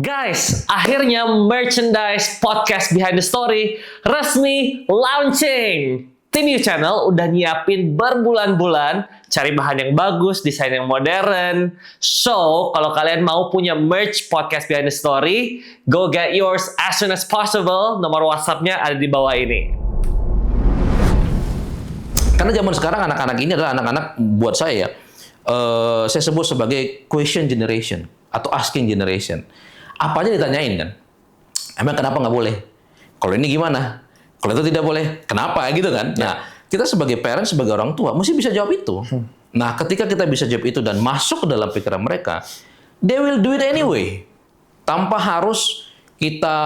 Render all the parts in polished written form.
Guys, akhirnya merchandise podcast Behind the Story resmi launching. Tim You Channel udah nyiapin berbulan-bulan, cari bahan yang bagus, desain yang modern. So, kalau kalian mau punya merch podcast Behind the Story, go get yours as soon as possible. Nomor WhatsApp-nya ada di bawah ini. Karena zaman sekarang anak-anak ini adalah anak-anak buat saya saya sebut sebagai question generation atau asking generation. Apa aja ditanyain kan? Emang kenapa nggak boleh? Kalau ini gimana? Kalau itu tidak boleh, kenapa gitu kan? Nah, kita sebagai parents, sebagai orang tua, mesti bisa jawab itu. Nah, ketika kita bisa jawab itu dan masuk ke dalam pikiran mereka, they will do it anyway. Tanpa harus kita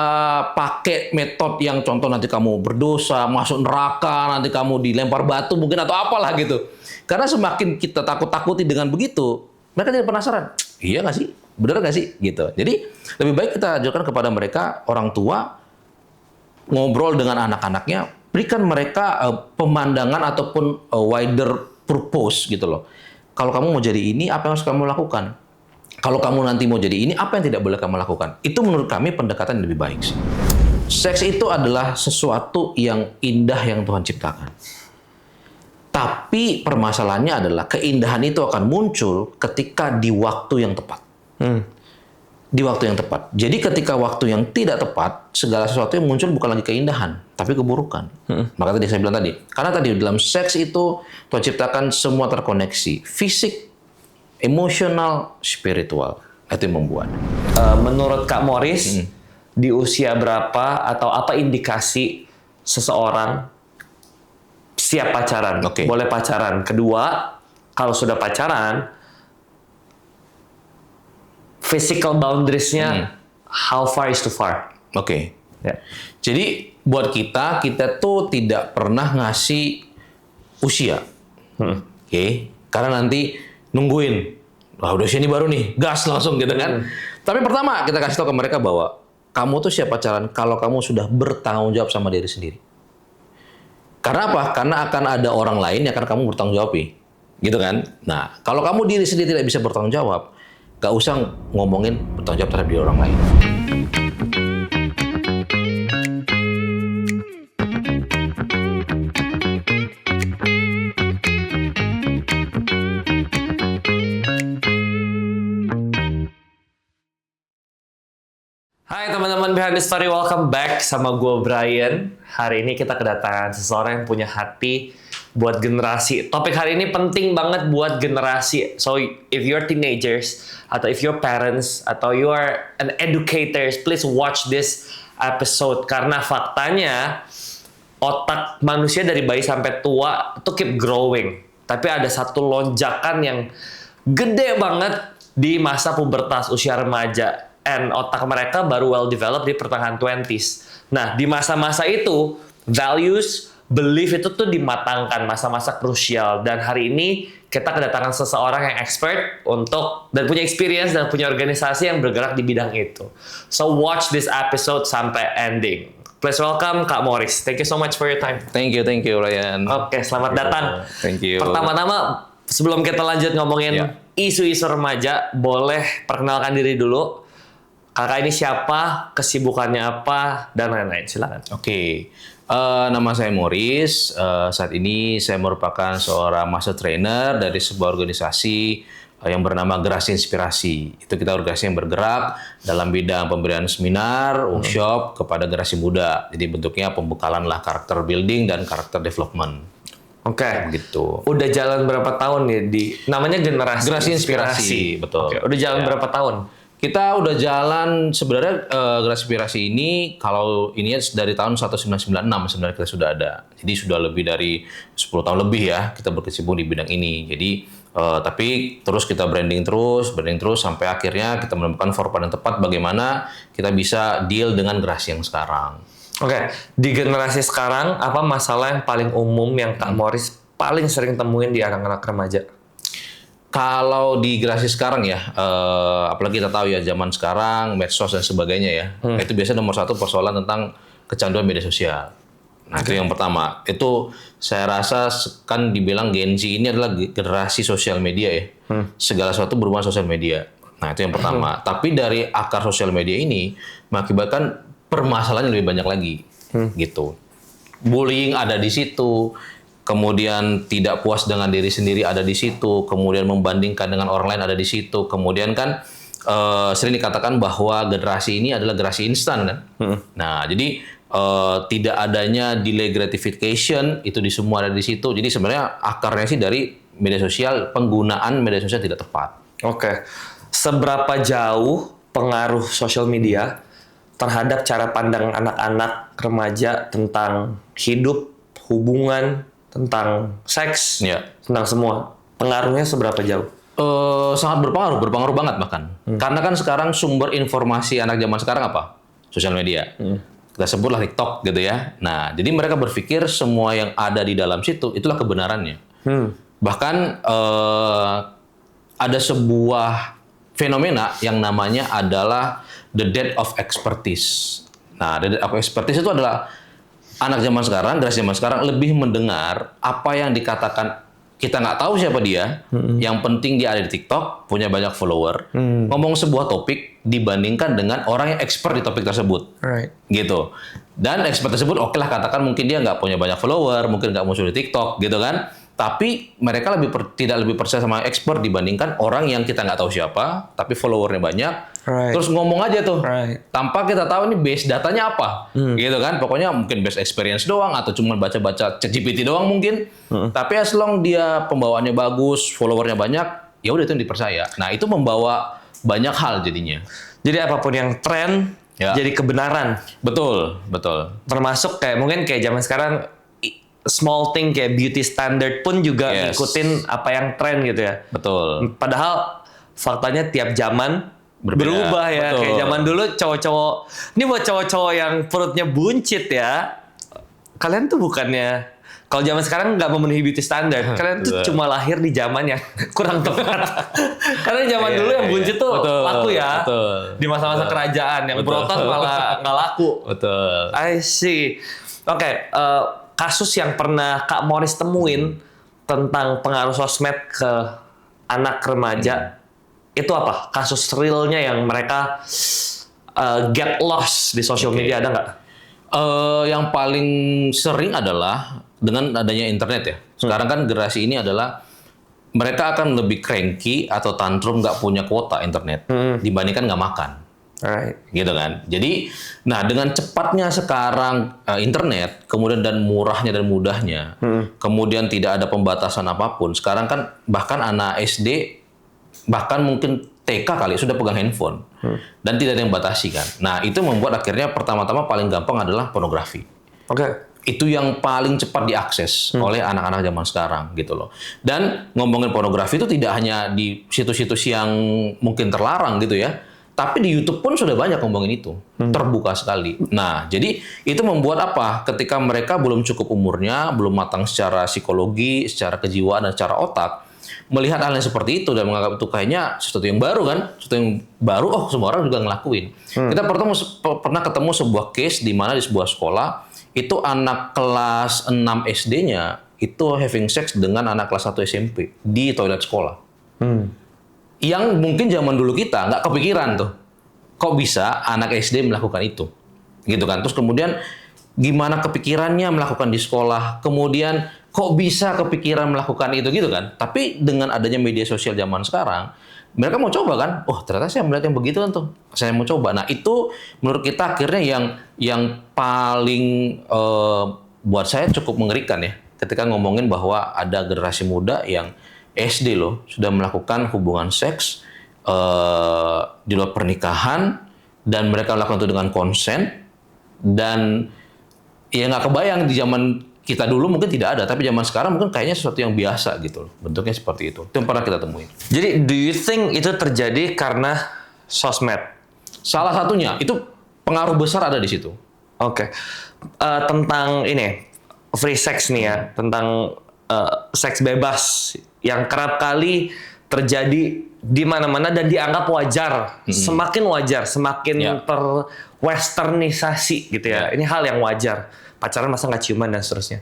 pakai metode yang contoh nanti kamu berdosa, masuk neraka, nanti kamu dilempar batu mungkin atau apalah gitu. Karena semakin kita takut-takuti dengan begitu, mereka jadi penasaran. Iya nggak sih? Benar nggak sih? Gitu. Jadi lebih baik kita ajarkan kepada mereka, orang tua, ngobrol dengan anak-anaknya, berikan mereka pemandangan ataupun wider purpose gitu loh. Kalau kamu mau jadi ini, apa yang harus kamu lakukan? Kalau kamu nanti mau jadi ini, apa yang tidak boleh kamu lakukan? Itu menurut kami pendekatan yang lebih baik sih. Seks itu adalah sesuatu yang indah yang Tuhan ciptakan. Tapi permasalahannya adalah keindahan itu akan muncul ketika di waktu yang tepat. Di waktu yang tepat. Jadi ketika waktu yang tidak tepat, segala sesuatu yang muncul bukan lagi keindahan, tapi keburukan. Maka tadi saya bilang tadi, karena tadi dalam seks itu Tuhan ciptakan semua terkoneksi, fisik, emosional, spiritual. Itu yang membuat. Menurut Kak Morris, di usia berapa atau apa indikasi seseorang siap pacaran? Boleh pacaran. Kedua, kalau sudah pacaran, physical boundaries-nya how far is too far? Ya. Jadi buat kita tuh tidak pernah ngasih usia. Karena nanti nungguin. Wah, udah usia ini baru nih, gas langsung gitu kan. Tapi pertama kita kasih tahu ke mereka bahwa kamu tuh siap pacaran kalau kamu sudah bertanggung jawab sama diri sendiri. Karena apa? Karena akan ada orang lain yang akan kamu bertanggung jawab, gitu kan? Nah, kalau kamu diri sendiri tidak bisa bertanggung jawab, gak usah ngomongin bertanggung jawab terhadap diri orang lain. Hai teman-teman Behind the Story, welcome back sama gue Brian. Hari ini kita kedatangan seseorang yang punya hati buat generasi. Topik hari ini penting banget buat generasi. So if you're teenagers, atau if you're parents, atau you are an educators, please watch this episode. Karena faktanya, otak manusia dari bayi sampai tua itu keep growing. Tapi ada satu lonjakan yang gede banget di masa pubertas, usia remaja. And otak mereka baru well developed di pertengahan 20s. Nah, di masa-masa itu, values, belief itu tuh dimatangkan, masa-masa krusial. Dan hari ini kita kedatangan seseorang yang expert untuk dan punya experience dan punya organisasi yang bergerak di bidang itu. So watch this episode sampai ending. Please welcome Kak Morris. Thank you so much for your time. Thank you Ryan. Oke, selamat datang. Thank you. Pertama-tama, sebelum kita lanjut ngomongin isu-isu remaja, boleh perkenalkan diri dulu. Kakak ini siapa, kesibukannya apa, dan lain-lain. Silakan. Nama saya Morris. Saat ini saya merupakan seorang master trainer dari sebuah organisasi yang bernama Gerasi Inspirasi. Itu kita organisasi yang bergerak dalam bidang pemberian seminar, workshop kepada generasi muda. Jadi bentuknya pembekalan lah karakter building dan karakter development. Gitu. Udah jalan berapa tahun nih namanya Gerasi Inspirasi. Betul. Udah jalan berapa tahun? Kita udah jalan sebenarnya Gerasi Inspirasi ini kalau ini dari tahun 1996 sebenarnya kita sudah ada. Jadi sudah lebih dari 10 tahun lebih ya kita berkecimpung di bidang ini. Jadi tapi terus kita branding terus sampai akhirnya kita menemukan format yang tepat bagaimana kita bisa deal dengan generasi yang sekarang. Di generasi sekarang apa masalah yang paling umum yang Kak Morris paling sering temuin di anak-anak remaja? Kalau di generasi sekarang ya, apalagi kita tahu ya zaman sekarang, medsos dan sebagainya ya, itu biasanya nomor satu persoalan tentang kecanduan media sosial. Nah itu yang pertama. Itu saya rasa kan dibilang Gen Z ini adalah generasi sosial media ya. Segala sesuatu berhubungan sosial media. Nah, itu yang pertama. Tapi dari akar sosial media ini mengakibatkan permasalahan yang lebih banyak lagi, gitu. Bullying ada di situ, kemudian tidak puas dengan diri sendiri ada di situ, kemudian membandingkan dengan orang lain ada di situ, kemudian kan sering dikatakan bahwa generasi ini adalah generasi instan kan. Nah, jadi tidak adanya delay gratification itu di semua ada di situ. Jadi sebenarnya akarnya sih dari media sosial, penggunaan media sosial tidak tepat. Oke. Seberapa jauh pengaruh sosial media terhadap cara pandang anak-anak remaja tentang hidup, hubungan, tentang seks, Ya. tentang semua. Pengaruhnya seberapa jauh? Sangat berpengaruh banget bahkan. Karena kan sekarang sumber informasi anak zaman sekarang apa? Sosial media. Kita sebutlah TikTok gitu ya. Nah, jadi mereka berpikir semua yang ada di dalam situ itulah kebenarannya. Bahkan ada sebuah fenomena yang namanya adalah the death of expertise. Nah, the death of expertise itu adalah anak zaman sekarang, generasi zaman sekarang lebih mendengar apa yang dikatakan kita nggak tahu siapa dia, yang penting dia ada di TikTok, punya banyak follower, ngomong sebuah topik dibandingkan dengan orang yang expert di topik tersebut, gitu. Dan expert tersebut, oke lah katakan mungkin dia nggak punya banyak follower, mungkin nggak muncul di TikTok, gitu kan. Tapi mereka tidak lebih percaya sama expert dibandingkan orang yang kita nggak tahu siapa, tapi followernya banyak, terus ngomong aja tuh, tanpa kita tahu ini base datanya apa, gitu kan. Pokoknya mungkin base experience doang atau cuma baca-baca ChatGPT doang mungkin. Tapi as long dia pembawaannya bagus, followernya banyak, ya udah itu yang dipercaya. Nah itu membawa banyak hal jadinya. Jadi apapun yang tren jadi kebenaran. Betul, betul. Termasuk kayak mungkin kayak zaman sekarang small thing kayak beauty standard pun juga ngikutin apa yang tren gitu ya. Betul. Padahal faktanya tiap zaman berubah ya. Betul. Kayak zaman dulu cowok-cowok, ini buat cowok-cowok yang perutnya buncit ya. Kalian tuh bukannya, kalau zaman sekarang nggak memenuhi beauty standard, kalian tuh cuma lahir di zaman yang kurang tepat. Karena zaman dulu yang buncit tuh laku ya. Di masa-masa kerajaan yang berotot malah nggak laku. Betul. I see. Oke, kasus yang pernah Kak Morris temuin tentang pengaruh sosmed ke anak remaja, itu apa? Kasus realnya yang mereka get lost di social media ada nggak? Yang paling sering adalah dengan adanya internet ya. Sekarang kan generasi ini adalah mereka akan lebih cranky atau tantrum nggak punya kuota internet dibandingkan nggak makan. Gitu kan. Jadi, nah dengan cepatnya sekarang internet, kemudian dan murahnya dan mudahnya, kemudian tidak ada pembatasan apapun. Sekarang kan bahkan anak SD, bahkan mungkin TK kali sudah pegang handphone dan tidak ada yang batasi kan. Nah itu membuat akhirnya pertama-tama paling gampang adalah pornografi. Itu yang paling cepat diakses oleh anak-anak zaman sekarang gitu loh. Dan ngomongin pornografi itu tidak hanya di situs-situs yang mungkin terlarang gitu ya. Tapi di YouTube pun sudah banyak ngomongin itu, terbuka sekali. Nah, jadi itu membuat apa? Ketika mereka belum cukup umurnya, belum matang secara psikologi, secara kejiwaan, dan secara otak, melihat hal yang seperti itu dan menganggap itu kayaknya sesuatu yang baru kan, sesuatu yang baru, oh semua orang juga ngelakuin. Kita pernah ketemu sebuah case di mana di sebuah sekolah, itu anak kelas 6 SD-nya itu having sex dengan anak kelas 1 SMP di toilet sekolah. Yang mungkin zaman dulu kita nggak kepikiran tuh, kok bisa anak SD melakukan itu, gitu kan? Terus kemudian gimana kepikirannya melakukan di sekolah, kemudian kok bisa kepikiran melakukan itu gitu kan? Tapi dengan adanya media sosial zaman sekarang, mereka mau coba kan? Oh ternyata saya melihat yang begitu kan tuh, saya mau coba. Nah itu menurut kita akhirnya yang paling buat saya cukup mengerikan ya, ketika ngomongin bahwa ada generasi muda yang SD loh sudah melakukan hubungan seks di luar pernikahan dan mereka lakukan itu dengan konsen dan ya nggak kebayang di zaman kita dulu mungkin tidak ada tapi zaman sekarang mungkin kayaknya sesuatu yang biasa gitu loh bentuknya seperti itu yang pernah kita temuin. Jadi do you think itu terjadi karena sosmed? Salah satunya itu pengaruh besar ada di situ. Tentang ini free sex nih ya, tentang seks bebas yang kerap kali terjadi di mana-mana dan dianggap wajar, semakin wajar, semakin terwesternisasi gitu ya. Ini hal yang wajar. Pacaran masa nggak ciuman dan seterusnya.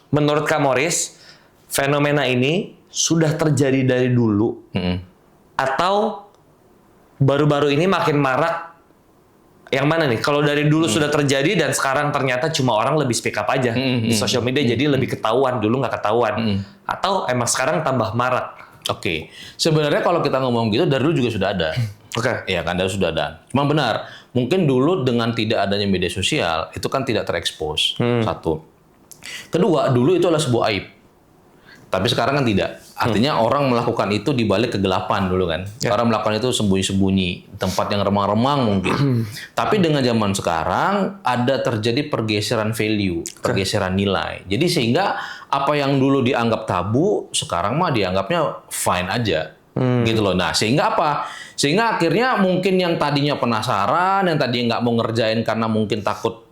Menurut Kak Morris, fenomena ini sudah terjadi dari dulu Atau baru-baru ini makin marak? Yang mana nih? Kalau dari dulu sudah terjadi dan sekarang ternyata cuma orang lebih speak up aja di sosial media, jadi lebih ketahuan, dulu nggak ketahuan. Atau emang sekarang tambah marak? Oke. Sebenarnya kalau kita ngomong gitu dari dulu juga sudah ada. Oke. Iya kan, dari sudah ada. Cuma benar, mungkin dulu dengan tidak adanya media sosial itu kan tidak terekspos. Satu. Kedua, dulu itu adalah sebuah aib. Tapi sekarang kan tidak. Artinya orang melakukan itu di balik kegelapan dulu kan. Orang melakukan itu sembunyi-sembunyi, tempat yang remang-remang mungkin. Tapi dengan zaman sekarang ada terjadi pergeseran value, pergeseran nilai. Jadi sehingga apa yang dulu dianggap tabu, sekarang mah dianggapnya fine aja. Gitu loh. Nah, sehingga apa? Sehingga akhirnya mungkin yang tadinya penasaran, yang tadinya nggak mau ngerjain karena mungkin takut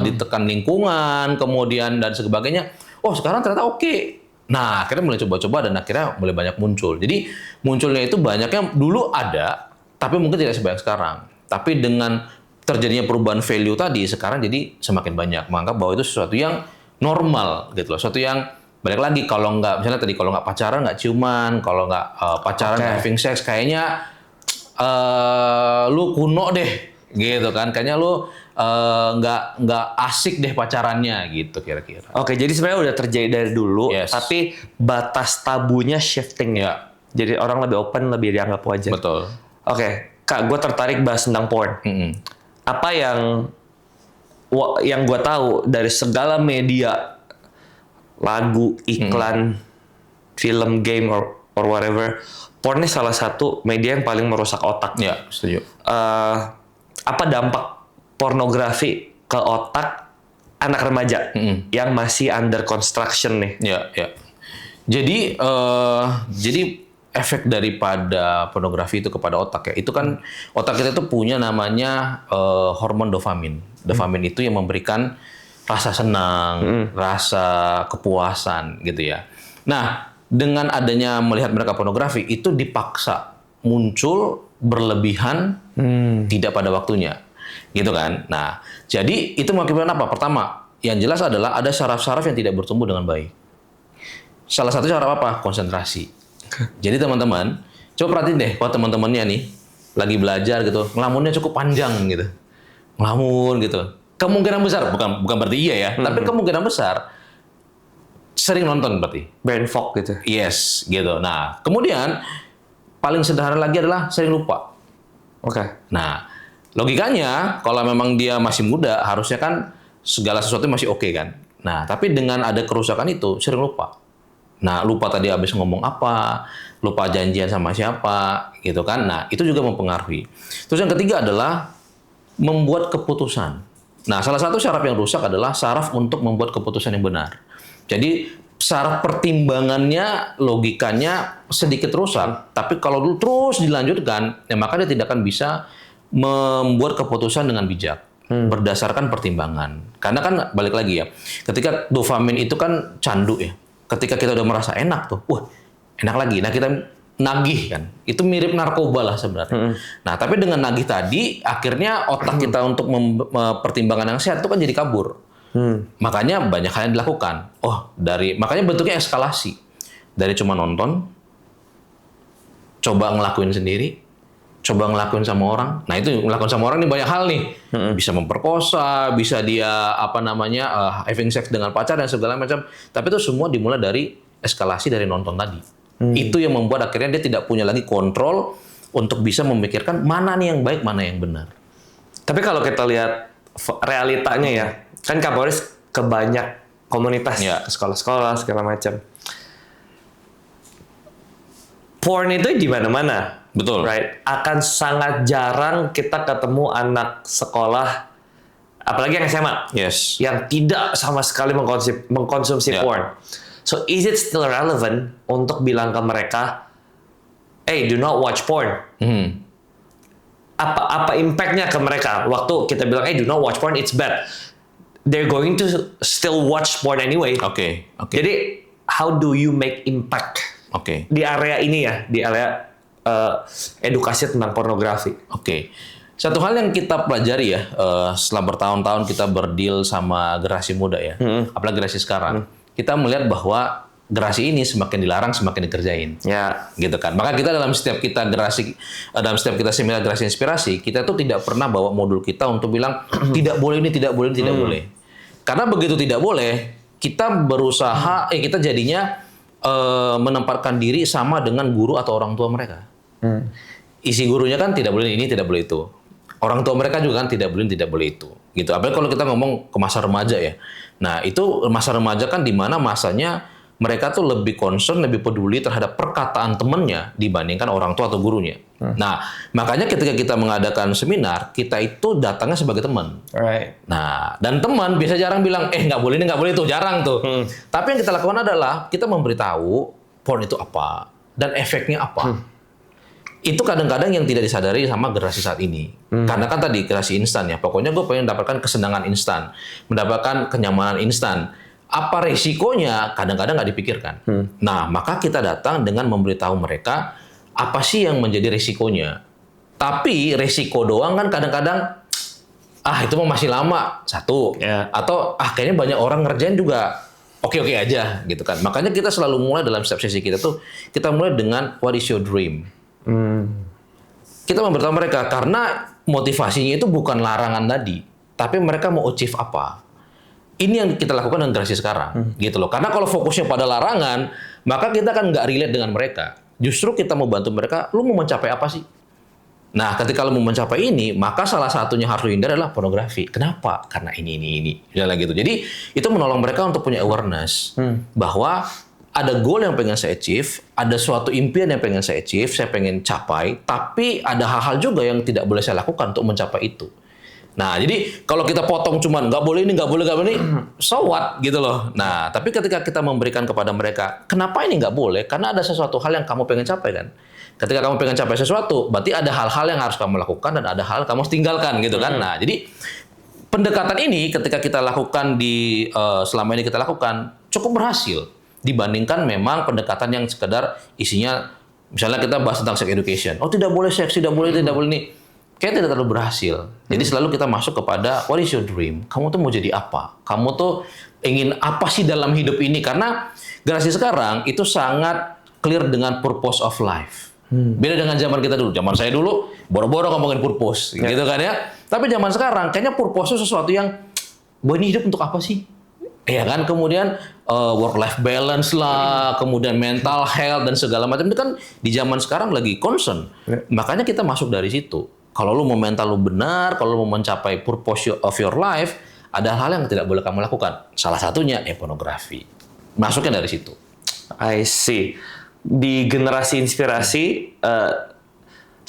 ditekan lingkungan, kemudian dan sebagainya. Oh, sekarang ternyata oke. Nah, akhirnya mulai coba-coba dan akhirnya mulai banyak muncul. Jadi munculnya itu banyaknya dulu ada, tapi mungkin tidak sebanyak sekarang. Tapi dengan terjadinya perubahan value tadi, sekarang jadi semakin banyak menganggap bahwa itu sesuatu yang normal gitu loh. Sesuatu yang balik lagi kalau nggak, misalnya tadi kalau nggak pacaran nggak ciuman, kalau nggak pacaran nggak having sex, kayaknya lu kuno deh, gitu kan? Kayaknya lu nggak asik deh pacarannya gitu kira-kira. Oke, jadi sebenarnya udah terjadi dari dulu, tapi batas tabunya shifting ya. Jadi orang lebih open, lebih dianggap wajar. Betul. Oke, Kak, gue tertarik bahas tentang porn. Apa yang gue tahu dari segala media, lagu, iklan, film, game, or whatever, porn ini salah satu media yang paling merusak otak. Ya, setuju. Apa dampak pornografi ke otak anak remaja yang masih under construction nih? Ya, ya. Jadi efek daripada pornografi itu kepada otak ya, itu kan otak kita itu punya namanya hormon dopamin. Dopamin itu yang memberikan rasa senang, rasa kepuasan gitu ya. Nah, dengan adanya melihat mereka pornografi itu dipaksa muncul berlebihan, tidak pada waktunya. Gitu kan. Nah, jadi itu mengakibatkan apa? Pertama, yang jelas adalah ada saraf-saraf yang tidak bertumbuh dengan baik. Salah satu saraf apa? Konsentrasi. Jadi teman-teman, coba perhatiin deh, kalau teman-temannya nih lagi belajar gitu, ngelamunnya cukup panjang gitu. Ngelamun gitu. Kemungkinan besar, bukan berarti iya ya, tapi kemungkinan besar sering nonton berarti. Brain fog gitu. Yes, gitu. Nah, kemudian paling sederhana lagi adalah sering lupa. Oke. Nah, logikanya, kalau memang dia masih muda, harusnya kan segala sesuatu masih oke kan. Nah, tapi dengan ada kerusakan itu, sering lupa. Nah, lupa tadi habis ngomong apa, lupa janjian sama siapa, gitu kan. Nah, itu juga mempengaruhi. Terus yang ketiga adalah membuat keputusan. Nah, salah satu saraf yang rusak adalah saraf untuk membuat keputusan yang benar. Jadi, saraf pertimbangannya, logikanya sedikit rusak. Tapi kalau dulu terus dilanjutkan, ya maka dia tidak akan bisa membuat keputusan dengan bijak berdasarkan pertimbangan. Karena kan balik lagi ya, ketika dopamin itu kan candu ya. Ketika kita udah merasa enak tuh, wah enak lagi. Nah kita nagih kan, itu mirip narkoba lah sebenarnya. Nah tapi dengan nagih tadi, akhirnya otak kita untuk pertimbangan yang sehat itu kan jadi kabur. Makanya banyak hal yang dilakukan. Makanya bentuknya eskalasi. Dari cuma nonton, coba ngelakuin sendiri, coba ngelakuin sama orang. Nah itu ngelakuin sama orang ini banyak hal nih. Bisa memperkosa, bisa dia having sex dengan pacar dan segala macam. Tapi itu semua dimulai dari eskalasi dari nonton tadi. Itu yang membuat akhirnya dia tidak punya lagi kontrol untuk bisa memikirkan mana nih yang baik, mana yang benar. Tapi kalau kita lihat realitanya ya, kan Kapolres ke banyak komunitas, ke sekolah-sekolah segala macam. Porn itu di mana-mana. Betul. Right? Akan sangat jarang kita ketemu anak sekolah, apalagi yang SMA, yang tidak sama sekali mengkonsumsi porn. So, is it still relevant untuk bilang ke mereka, hey, do not watch porn? Apa impact-nya ke mereka? Waktu kita bilang, hey, do not watch porn, it's bad. They're going to still watch porn anyway. Oke. Jadi, how do you make impact di area ini ya, di area edukasi tentang pornografi? Satu hal yang kita pelajari ya, setelah bertahun-tahun kita berdeal sama generasi muda ya, apalagi generasi sekarang, kita melihat bahwa gerasi ini semakin dilarang, semakin dikerjain. Ya. Gitu kan. Maka kita dalam setiap kita seminar gerasi inspirasi, kita tuh tidak pernah bawa modul kita untuk bilang tidak boleh ini, tidak boleh ini, tidak boleh. Karena begitu tidak boleh, kita berusaha, kita jadinya menempatkan diri sama dengan guru atau orang tua mereka. Isi gurunya kan tidak boleh ini, tidak boleh itu. Orang tua mereka juga kan tidak boleh itu. Gitu. Apalagi kalau kita ngomong ke masa remaja ya. Nah, itu masa remaja kan di mana masanya mereka tuh lebih concern, lebih peduli terhadap perkataan temannya dibandingkan orang tua atau gurunya. Nah, makanya ketika kita mengadakan seminar, kita itu datangnya sebagai teman. Right. Nah, dan teman biasa jarang bilang, nggak boleh ini, nggak boleh itu, jarang tuh. Tapi yang kita lakukan adalah kita memberitahu porn itu apa dan efeknya apa. Itu kadang-kadang yang tidak disadari sama generasi saat ini. Karena kan tadi generasi instan ya. Pokoknya gue pengen mendapatkan kesenangan instan, mendapatkan kenyamanan instan. Apa resikonya kadang-kadang nggak dipikirkan. Nah, maka kita datang dengan memberitahu mereka apa sih yang menjadi resikonya. Tapi resiko doang kan kadang-kadang itu mah masih lama satu. Yeah. Atau kayaknya banyak orang ngerjain juga oke-oke aja gitu kan. Makanya kita selalu mulai dalam setiap sesi kita tuh kita mulai dengan what is your dream. Kita memberitahu mereka karena motivasinya itu bukan larangan tadi, tapi mereka mau achieve apa. Ini yang kita lakukan dengan generasi sekarang, gitu loh. Karena kalau fokusnya pada larangan, maka kita kan nggak relate dengan mereka. Justru kita mau bantu mereka, lu mau mencapai apa sih? Nah, ketika lu mau mencapai ini, maka salah satunya harus lu hindari adalah pornografi. Kenapa? Karena ini. Udah gitu. Jadi, itu menolong mereka untuk punya awareness bahwa ada goal yang pengen saya achieve, ada suatu impian yang pengen saya achieve, saya pengen capai, tapi ada hal-hal juga yang tidak boleh saya lakukan untuk mencapai itu. Nah, jadi kalau kita potong cuman nggak boleh ini, so what gitu loh. Nah, tapi ketika kita memberikan kepada mereka, kenapa ini nggak boleh? Karena ada sesuatu hal yang kamu pengen capai kan. Ketika kamu pengen capai sesuatu, berarti ada hal-hal yang harus kamu lakukan dan ada hal yang kamu harus tinggalkan gitu kan. Nah, jadi pendekatan ini ketika kita lakukan selama ini kita lakukan cukup berhasil dibandingkan memang pendekatan yang sekedar isinya misalnya kita bahas tentang sex education. Tidak boleh seks, tidak boleh ini. Kayaknya tidak terlalu berhasil. Jadi selalu kita masuk kepada what is your dream? Kamu tuh mau jadi apa? Kamu tuh ingin apa sih dalam hidup ini? Karena generasi sekarang itu sangat clear dengan purpose of life. Beda dengan zaman kita dulu. Zaman saya dulu boro-boro ngomongin purpose, gitu kan ya. Tapi zaman sekarang kayaknya purpose itu sesuatu yang bahwa ini hidup untuk apa sih? Ya kan, kemudian work life balance lah, kemudian mental health dan segala macam itu kan di zaman sekarang lagi concern. Makanya kita masuk dari situ. Kalau lu mau mental lu benar, kalau lu mau mencapai purpose of your life, ada hal yang tidak boleh kamu lakukan. Salah satunya pornografi. Masuknya dari situ. I see. Di generasi inspirasi,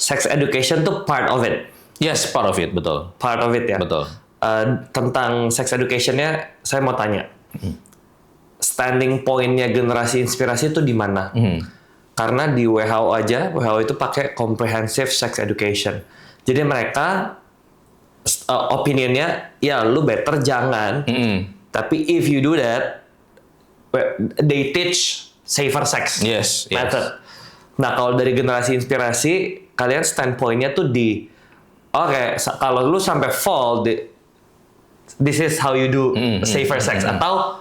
sex education tuh part of it. Yes, part of it, betul. Part of it ya. Betul. Tentang sex education-nya, saya mau tanya. Standing point-nya generasi inspirasi itu di mana? Karena di WHO aja, WHO itu pakai comprehensive sex education. Jadi mereka opinionnya, ya lu better jangan. Tapi if you do that, they teach safer sex method. Nah, kalau dari generasi inspirasi, kalian standpoint-nya tuh di, kalau lu sampai fall, this is how you do safer sex. Atau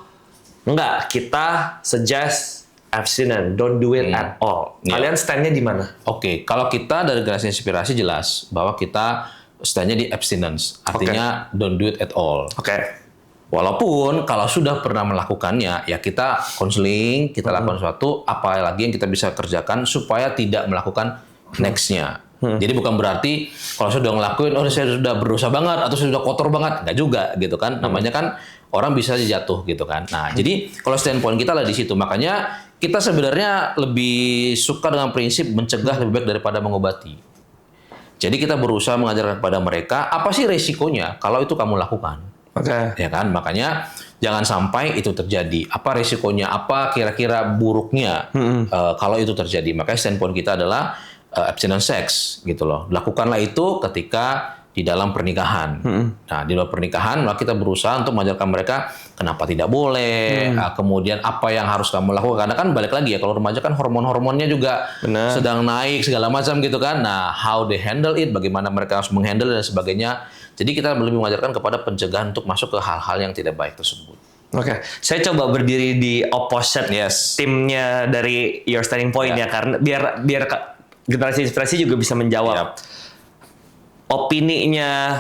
enggak, kita suggest abstinent, don't do it at all. Kalian stand-nya di mana? Oke, kalau kita dari generasi inspirasi jelas bahwa kita stand-nya di abstinence, artinya don't do it at all. Walaupun kalau sudah pernah melakukannya, ya kita konseling, kita lakukan sesuatu, apa lagi yang kita bisa kerjakan supaya tidak melakukan next-nya. Jadi bukan berarti kalau sudah ngelakuin, saya sudah berdosa banget atau sudah kotor banget, nggak juga gitu kan. Namanya kan orang bisa jatuh gitu kan. Nah, jadi kalau standpoint kita lah di situ. Makanya kita sebenarnya lebih suka dengan prinsip mencegah lebih baik daripada mengobati. Jadi kita berusaha mengajarkan kepada mereka apa sih resikonya kalau itu kamu lakukan. Ya kan? Makanya jangan sampai itu terjadi. Apa resikonya? Apa kira-kira buruknya kalau itu terjadi? Makanya standpoint kita adalah abstinence sex gitu loh. Lakukanlah itu ketika di dalam pernikahan. Nah, di dalam pernikahan maka kita berusaha untuk mengajarkan mereka kenapa tidak boleh, kemudian apa yang harus kamu lakukan. Karena kan balik lagi ya, kalau remaja kan hormon-hormonnya juga sedang naik segala macam gitu kan. Nah, how they handle it, bagaimana mereka harus menghandle dan sebagainya. Jadi kita lebih mengajarkan kepada pencegahan untuk masuk ke hal-hal yang tidak baik tersebut. Oke, saya coba berdiri di opposite Yes. timnya dari your standing point Ya. ya, karena biar generasi inspirasi juga bisa menjawab Yap. opininya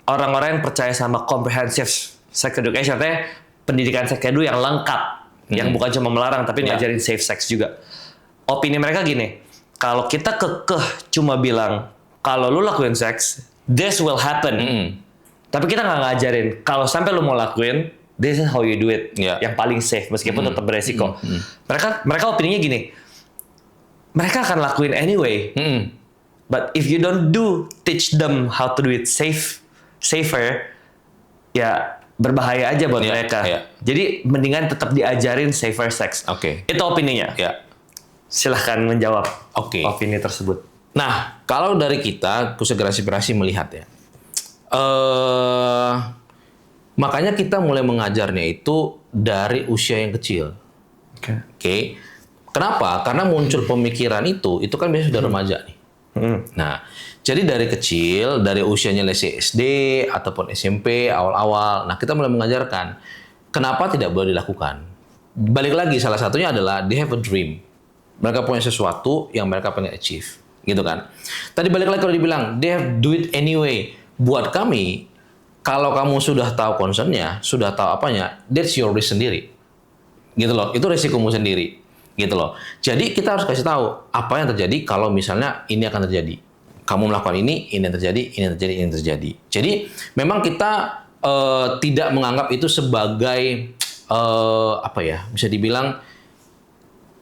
orang-orang yang percaya sama comprehensive sex education, artinya pendidikan sex edu yang lengkap, yang bukan cuma melarang tapi Ya. ngajarin safe sex juga. Opini mereka gini, kalau kita kekeh cuma bilang kalau lu lakuin seks, this will happen. Tapi kita nggak ngajarin kalau sampai lu mau lakuin, this is how you do it, Ya. yang paling safe meskipun tetap beresiko. Mereka opininya gini, mereka akan lakuin anyway. But if you don't teach them how to do it safer, ya berbahaya aja buat Iya, mereka. iya. Jadi mendingan tetap diajarin safer sex. Oke. Itu opininya. Ya. Silahkan menjawab Oke. opini tersebut. Nah, kalau dari kita, Kusegera Inspirasi melihat ya, makanya kita mulai mengajarnya itu dari usia yang kecil. Oke. Kenapa? Karena muncul pemikiran itu kan biasanya sudah remaja nih. Nah, jadi dari kecil, dari usianya lesnya SD ataupun SMP awal-awal, nah kita mulai mengajarkan kenapa tidak boleh dilakukan. Balik lagi, salah satunya adalah they have a dream. Mereka punya sesuatu yang mereka pengen achieve, gitu kan. Tadi balik lagi kalau dibilang they have do it anyway. Buat kami, kalau kamu sudah tahu concernnya, sudah tahu apanya, that's your risk sendiri. Gitu loh, itu resikomu sendiri. Gitu loh. Jadi kita harus kasih tahu apa yang terjadi kalau misalnya ini akan terjadi. Kamu melakukan ini yang terjadi, ini yang terjadi, ini yang terjadi. Jadi memang kita tidak menganggap itu sebagai apa ya, bisa dibilang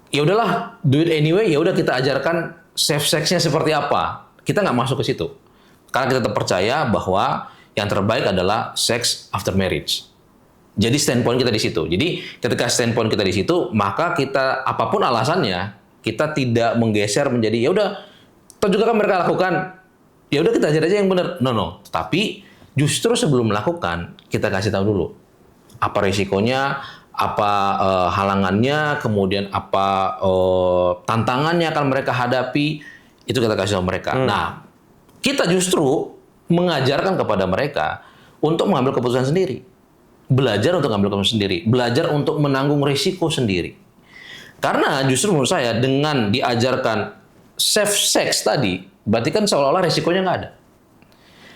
ya udahlah, do it anyway, ya udah kita ajarkan safe sex-nya seperti apa. Kita nggak masuk ke situ. Karena kita tetap percaya bahwa yang terbaik adalah sex after marriage. Jadi standpoint kita di situ. Jadi ketika standpoint kita di situ, maka kita apapun alasannya, kita tidak menggeser menjadi ya udah, toh juga kan mereka lakukan, ya udah kita ajar aja yang benar. No. Tapi justru sebelum melakukan, kita kasih tahu dulu apa risikonya, apa halangannya, kemudian apa tantangannya akan mereka hadapi, itu kita kasih tahu mereka. Nah, kita justru mengajarkan kepada mereka untuk mengambil keputusan sendiri. Belajar untuk mengambil keputusan sendiri. Belajar untuk menanggung risiko sendiri. Karena justru menurut saya dengan diajarkan safe sex tadi, berarti kan seolah-olah risikonya nggak ada.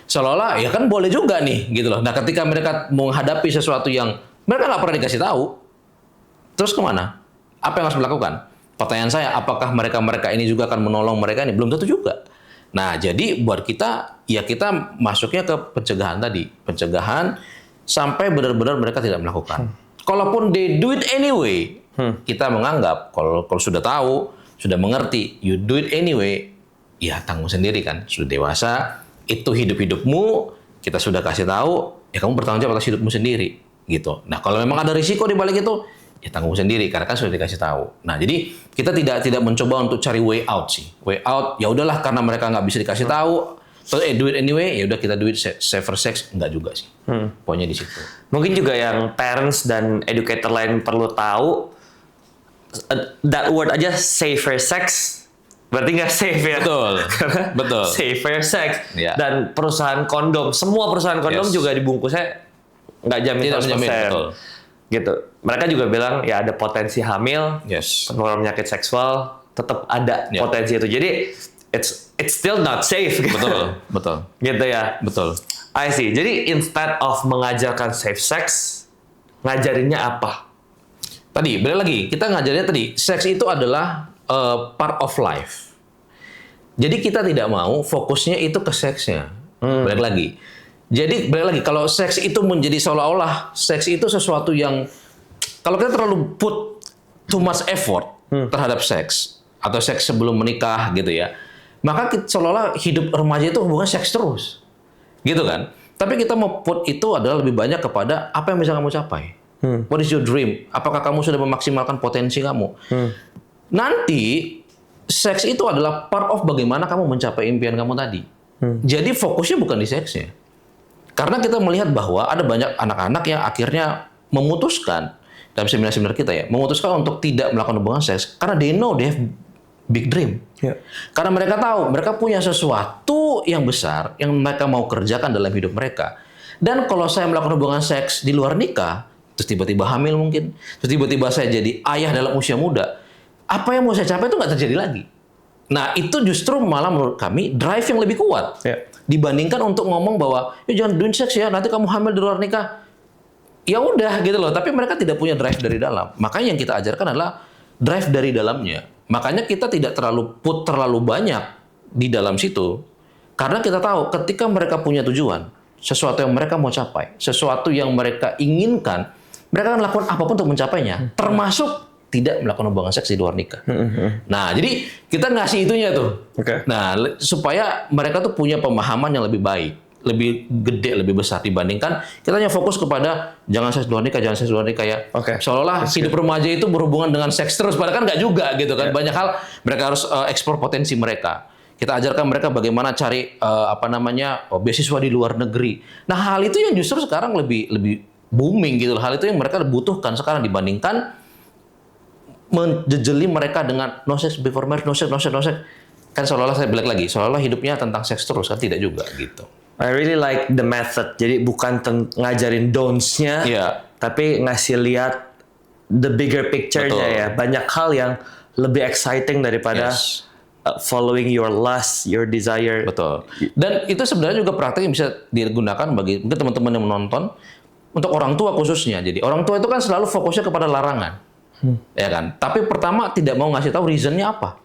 Seolah-olah ya kan boleh juga nih gitu loh. Nah ketika mereka menghadapi sesuatu yang mereka nggak pernah dikasih tahu, terus kemana? Apa yang harus dilakukan? Pertanyaan saya, apakah mereka ini juga akan menolong mereka ini? Belum tentu juga. Nah jadi buat kita, ya kita masuknya ke pencegahan tadi. Pencegahan sampai benar-benar mereka tidak melakukan. Kalaupun they do it anyway, kita menganggap kalau sudah tahu, sudah mengerti, you do it anyway, ya tanggung sendiri kan. Sudah dewasa, itu hidup-hidupmu, kita sudah kasih tahu, ya kamu bertanggung jawab atas hidupmu sendiri, gitu. Nah kalau memang ada risiko di balik itu, ya tanggung sendiri karena kan sudah dikasih tahu. Nah jadi kita tidak mencoba untuk cari way out sih. Way out, ya udahlah karena mereka nggak bisa dikasih tahu. So, do it anyway, ya udah kita do it safer sex, enggak juga sih. Poinnya di situ. Mungkin juga yang parents dan educator lain perlu tahu, that word aja safer sex, berarti nggak safe ya? Betul, Karena betul. safer sex. Ya. Dan perusahaan kondom, semua perusahaan kondom Yes. juga dibungkusnya nggak jamin Tidak 100%. menjamin, betul. Gitu. Mereka juga bilang ya ada potensi hamil, Yes. penularan penyakit seksual, tetap ada Ya. potensi itu. Jadi it's still not safe. Gitu. Betul, betul, Gitu ya. betul. I see. Jadi instead of mengajarkan safe sex, ngajarinnya apa? Tadi, balik lagi, kita ngajarnya tadi, seks itu adalah part of life. Jadi kita tidak mau fokusnya itu ke seksnya. Balik lagi. Jadi, balik lagi, kalau seks itu menjadi seolah-olah, seks itu sesuatu yang, kalau kita terlalu put too much effort terhadap seks, atau seks sebelum menikah gitu ya, maka seolah-olah hidup remaja itu hubungan seks terus. Gitu kan? Tapi kita mau put itu adalah lebih banyak kepada apa yang bisa kamu capai. What is your dream? Apakah kamu sudah memaksimalkan potensi kamu? Nanti, seks itu adalah part of bagaimana kamu mencapai impian kamu tadi. Jadi fokusnya bukan di seksnya. Karena kita melihat bahwa ada banyak anak-anak yang akhirnya memutuskan, dalam seminar-seminar kita ya, memutuskan untuk tidak melakukan hubungan seks. Karena they know they have big dream. Ya. Karena mereka tahu, mereka punya sesuatu yang besar yang mereka mau kerjakan dalam hidup mereka. Dan kalau saya melakukan hubungan seks di luar nikah, terus tiba-tiba hamil mungkin, terus tiba-tiba saya jadi ayah dalam usia muda, apa yang mau saya capai itu nggak terjadi lagi. Nah, itu justru malah menurut kami drive yang lebih kuat dibandingkan untuk ngomong bahwa ya jangan doing seks ya, nanti kamu hamil di luar nikah. Ya udah gitu loh, tapi mereka tidak punya drive dari dalam. Makanya yang kita ajarkan adalah drive dari dalamnya. Makanya kita tidak terlalu banyak di dalam situ. Karena kita tahu ketika mereka punya tujuan, sesuatu yang mereka mau capai, sesuatu yang mereka inginkan, mereka akan lakukan apapun untuk mencapainya, termasuk tidak melakukan hubungan seks di luar nikah. Nah, jadi kita ngasih itunya tuh. Nah, supaya mereka tuh punya pemahaman yang lebih baik, lebih gede, lebih besar dibandingkan kita hanya fokus kepada jangan seks di luar nikah, jangan seks di luar nikah ya. Seolah-olah hidup remaja itu berhubungan dengan seks terus, padahal kan nggak juga gitu kan. Banyak hal mereka harus eksplor potensi mereka. Kita ajarkan mereka bagaimana cari beasiswa di luar negeri. Nah, hal itu yang justru sekarang lebih booming gitu. Hal itu yang mereka butuhkan sekarang dibandingkan menjejeli mereka dengan no sex before marriage, no sex. Kan seolah-olah saya balik lagi, seolah-olah hidupnya tentang seks terus, kan tidak juga gitu. I really like the method. Jadi bukan ngajarin don'ts-nya, tapi ngasih lihat the bigger picture-nya ya. Banyak hal yang lebih exciting daripada following your lust, your desire. Betul. Dan itu sebenarnya juga praktek yang bisa digunakan bagi mungkin teman-teman yang menonton untuk orang tua khususnya. Jadi orang tua itu kan selalu fokusnya kepada larangan, ya kan. Tapi pertama tidak mau ngasih tahu reason-nya apa.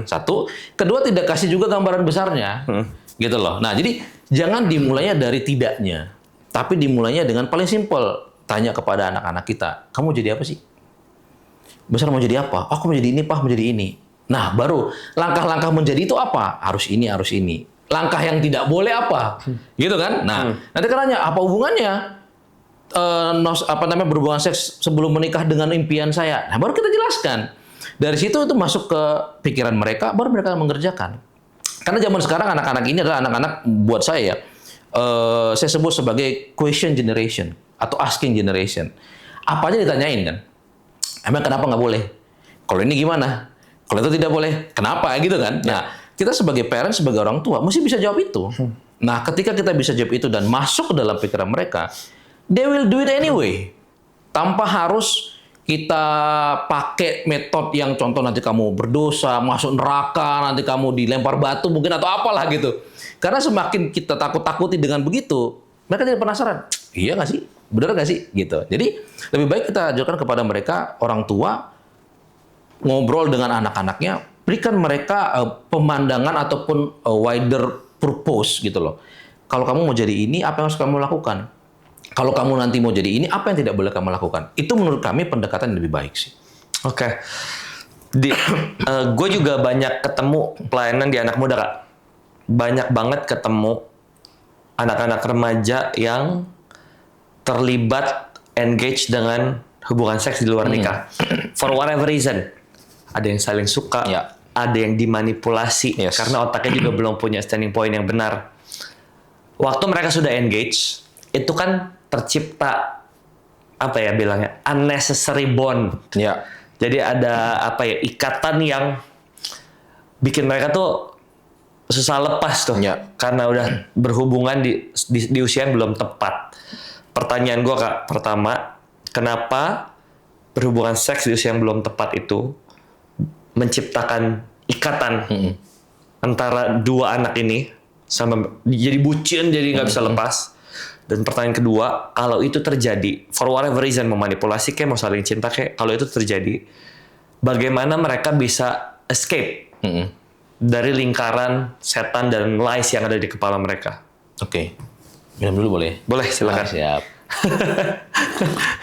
Satu, kedua tidak kasih juga gambaran besarnya, gitu loh. Nah, jadi jangan dimulainya dari tidaknya, tapi dimulainya dengan paling simpel. Tanya kepada anak-anak kita, kamu jadi apa sih? Besar mau jadi apa? Aku mau jadi ini, Pak, mau jadi ini. Nah, baru langkah-langkah menjadi itu apa? Harus ini, harus ini. Langkah yang tidak boleh apa? Gitu kan? Nah, nanti kan nanya, apa hubungannya berhubungan seks sebelum menikah dengan impian saya? Nah, baru kita jelaskan. Dari situ itu masuk ke pikiran mereka, baru mereka mengerjakan. Karena zaman sekarang anak-anak ini adalah anak-anak buat saya saya sebut sebagai question generation atau asking generation. Apa aja ditanyain kan? Emang kenapa nggak boleh? Kalau ini gimana? Kalau itu tidak boleh, kenapa gitu kan? Nah, kita sebagai parent, sebagai orang tua, mesti bisa jawab itu. Nah, ketika kita bisa jawab itu dan masuk ke dalam pikiran mereka, they will do it anyway. Tanpa harus kita pakai metode yang contoh nanti kamu berdosa, masuk neraka, nanti kamu dilempar batu mungkin atau apalah gitu. Karena semakin kita takut-takuti dengan begitu, mereka jadi penasaran. Iya nggak sih? Benar nggak sih? Gitu. Jadi lebih baik kita ajarkan kepada mereka, orang tua, ngobrol dengan anak-anaknya, berikan mereka pemandangan ataupun wider purpose gitu loh. Kalau kamu mau jadi ini, apa yang harus kamu lakukan? Kalau kamu nanti mau jadi ini, apa yang tidak boleh kamu lakukan? Itu menurut kami pendekatan yang lebih baik sih. Oke. Gue juga banyak ketemu pelayanan di anak muda, Kak. Banyak banget ketemu anak-anak remaja yang terlibat engage dengan hubungan seks di luar nikah. For whatever reason. Ada yang saling suka, ada yang dimanipulasi, karena otaknya juga belum punya standing point yang benar. Waktu mereka sudah engage, itu kan tercipta apa ya bilangnya unnecessary bond. Jadi ada ikatan yang bikin mereka tuh susah lepas tuh, karena udah berhubungan di usia yang belum tepat. Pertanyaan gue, Kak, pertama, kenapa berhubungan seks di usia yang belum tepat itu menciptakan ikatan antara dua anak ini sama jadi bucin, jadi nggak bisa lepas? Dan pertanyaan kedua, kalau itu terjadi, for whatever reason, memanipulasi kayak mau saling cinta kayak, kalau itu terjadi, bagaimana mereka bisa escape dari lingkaran setan dan lies yang ada di kepala mereka? Oke. Minum dulu boleh? Boleh, silakan. Siap.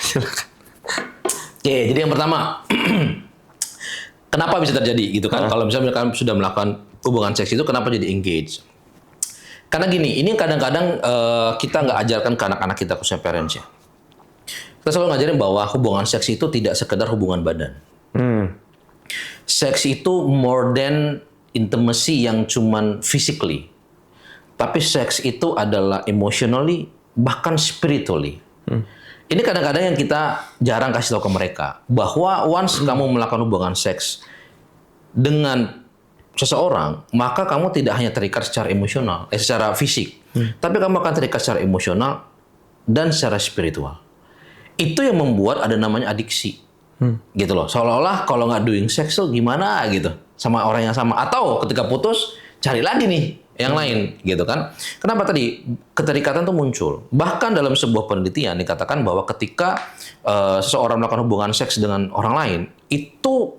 Silakan. Oke, jadi yang pertama, kenapa bisa terjadi gitu kan? Kalau misalnya kalian sudah melakukan hubungan seks itu, kenapa jadi engage? Karena gini, ini kadang-kadang kita nggak ajarkan ke anak-anak kita, khususnya parents ya. Kita selalu ngajarin bahwa hubungan seks itu tidak sekedar hubungan badan. Seks itu more than intimacy yang cuman physically. Tapi seks itu adalah emotionally, bahkan spiritually. Ini kadang-kadang yang kita jarang kasih tahu ke mereka. Bahwa once kamu melakukan hubungan seks dengan seseorang, maka kamu tidak hanya terikat secara emosional, secara fisik, tapi kamu akan terikat secara emosional dan secara spiritual. Itu yang membuat ada namanya adiksi. Gitu loh. Seolah-olah kalau nggak doing sex tuh gimana gitu sama orang yang sama. Atau ketika putus cari lagi nih yang lain gitu kan. Kenapa tadi keterikatan tuh muncul? Bahkan dalam sebuah penelitian dikatakan bahwa ketika seseorang melakukan hubungan seks dengan orang lain, itu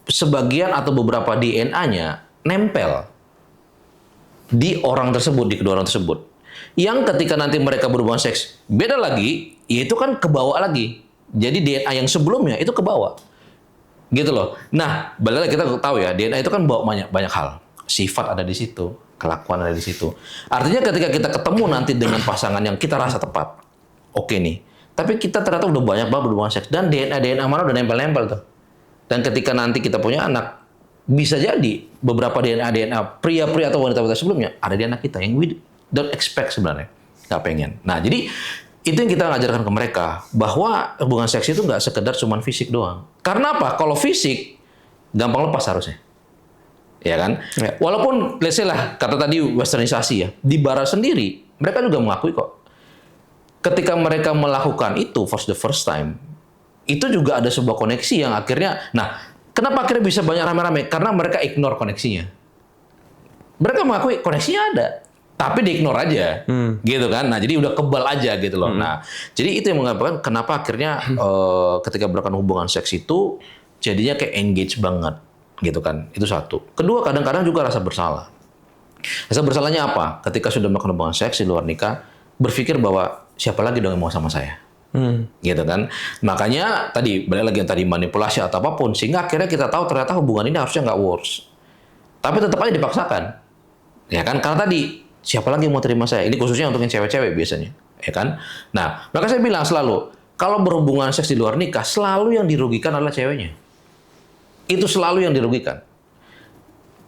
sebagian atau beberapa DNA-nya nempel di orang tersebut, di kedua orang tersebut. Yang ketika nanti mereka berhubungan seks beda lagi, yaitu kan kebawa lagi. Jadi DNA yang sebelumnya itu kebawa. Gitu loh. Nah, balik lagi kita tahu ya, DNA itu kan bawa banyak hal. Sifat ada di situ, kelakuan ada di situ. Artinya ketika kita ketemu nanti dengan pasangan yang kita rasa tepat, oke nih. Tapi kita ternyata udah banyak banget berhubungan seks dan DNA mana udah nempel-nempel tuh. Dan ketika nanti kita punya anak, bisa jadi beberapa DNA pria-pria atau wanita-wanita sebelumnya ada di anak kita yang we don't expect sebenarnya, nggak pengen. Nah, jadi itu yang kita ngajarkan ke mereka bahwa hubungan seks itu nggak sekedar cuman fisik doang. Karena apa? Kalau fisik gampang lepas harusnya, ya kan? Ya. Walaupun let's say lah kata tadi westernisasi ya, di barat sendiri mereka juga mengakui kok. Ketika mereka melakukan itu for the first time, itu juga ada sebuah koneksi yang akhirnya, nah, kenapa akhirnya bisa banyak rame-rame? Karena mereka ignore koneksinya. Mereka mengakui koneksinya ada, tapi di-ignore aja, gitu kan? Nah, jadi udah kebal aja gitu loh. Nah, jadi itu yang mengatakan kenapa akhirnya ketika melakukan hubungan seks itu jadinya kayak engage banget, gitu kan? Itu satu. Kedua, kadang-kadang juga rasa bersalah. Rasa bersalahnya apa? Ketika sudah melakukan hubungan seks di luar nikah, berpikir bahwa siapa lagi dong yang mau sama saya? Gitu kan? Makanya tadi balik lagi yang tadi manipulasi atau apapun, sehingga akhirnya kita tahu ternyata hubungan ini harusnya nggak works, tapi tetap aja dipaksakan, ya kan? Karena tadi siapa lagi yang mau terima saya? Ini khususnya untuk yang cewek-cewek biasanya, ya kan? Nah, maka saya bilang selalu kalau berhubungan seks di luar nikah, selalu yang dirugikan adalah ceweknya. Itu selalu yang dirugikan,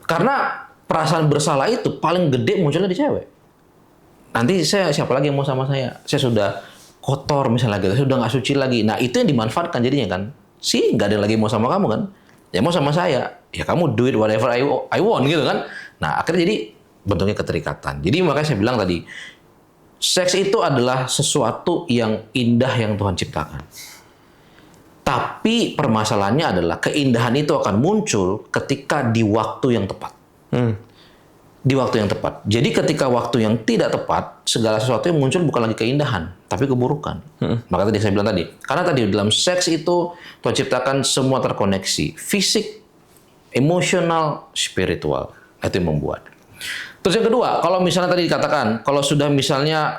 karena perasaan bersalah itu paling gede munculnya di cewek. Nanti siapa lagi yang mau sama saya? Saya sudah kotor misalnya gitu, sudah nggak suci lagi. Nah, itu yang dimanfaatkan jadinya kan. Nggak ada yang lagi mau sama kamu kan. Ya mau sama saya. Ya kamu do it whatever I want gitu kan. Nah, akhirnya jadi bentuknya keterikatan. Jadi makanya saya bilang tadi, seks itu adalah sesuatu yang indah yang Tuhan ciptakan. Tapi permasalahannya adalah keindahan itu akan muncul ketika di waktu yang tepat. Di waktu yang tepat. Jadi ketika waktu yang tidak tepat, segala sesuatu yang muncul bukan lagi keindahan, tapi keburukan. Maka tadi saya bilang tadi, karena tadi dalam seks itu Tuhan ciptakan semua terkoneksi, fisik, emosional, spiritual. Itu yang membuat. Terus yang kedua, kalau misalnya tadi dikatakan, kalau sudah misalnya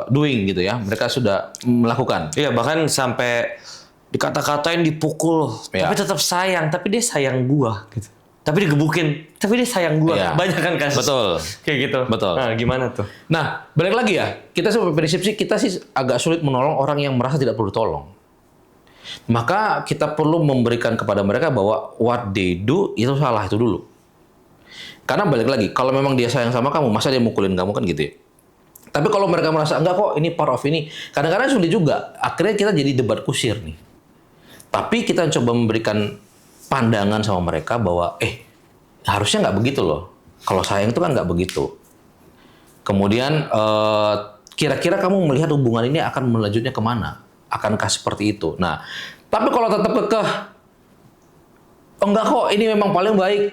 doing gitu ya, mereka sudah melakukan. Iya, bahkan sampai dikata-katain, dipukul, Ya. tapi tetap sayang, tapi dia sayang gua gitu. Tapi digebukin, tapi dia sayang gua. Iya. Banyak kan kasus Betul. kayak gitu. Betul. Nah, gimana tuh? Nah, balik lagi ya, kita sebagai prinsip sih, kita sih agak sulit menolong orang yang merasa tidak perlu tolong. Maka kita perlu memberikan kepada mereka bahwa what they do itu salah itu dulu. Karena balik lagi, kalau memang dia sayang sama kamu, masa dia mukulin kamu kan gitu ya. Tapi kalau mereka merasa, enggak kok, ini part of ini. Kadang-kadang sulit juga. Akhirnya kita jadi debat kusir nih. Tapi kita coba memberikan pandangan sama mereka bahwa, harusnya nggak begitu loh. Kalau sayang itu kan nggak begitu. Kemudian, kira-kira kamu melihat hubungan ini akan melanjutnya kemana? Akankah seperti itu? Nah, tapi kalau tetap kekeh, enggak kok, ini memang paling baik.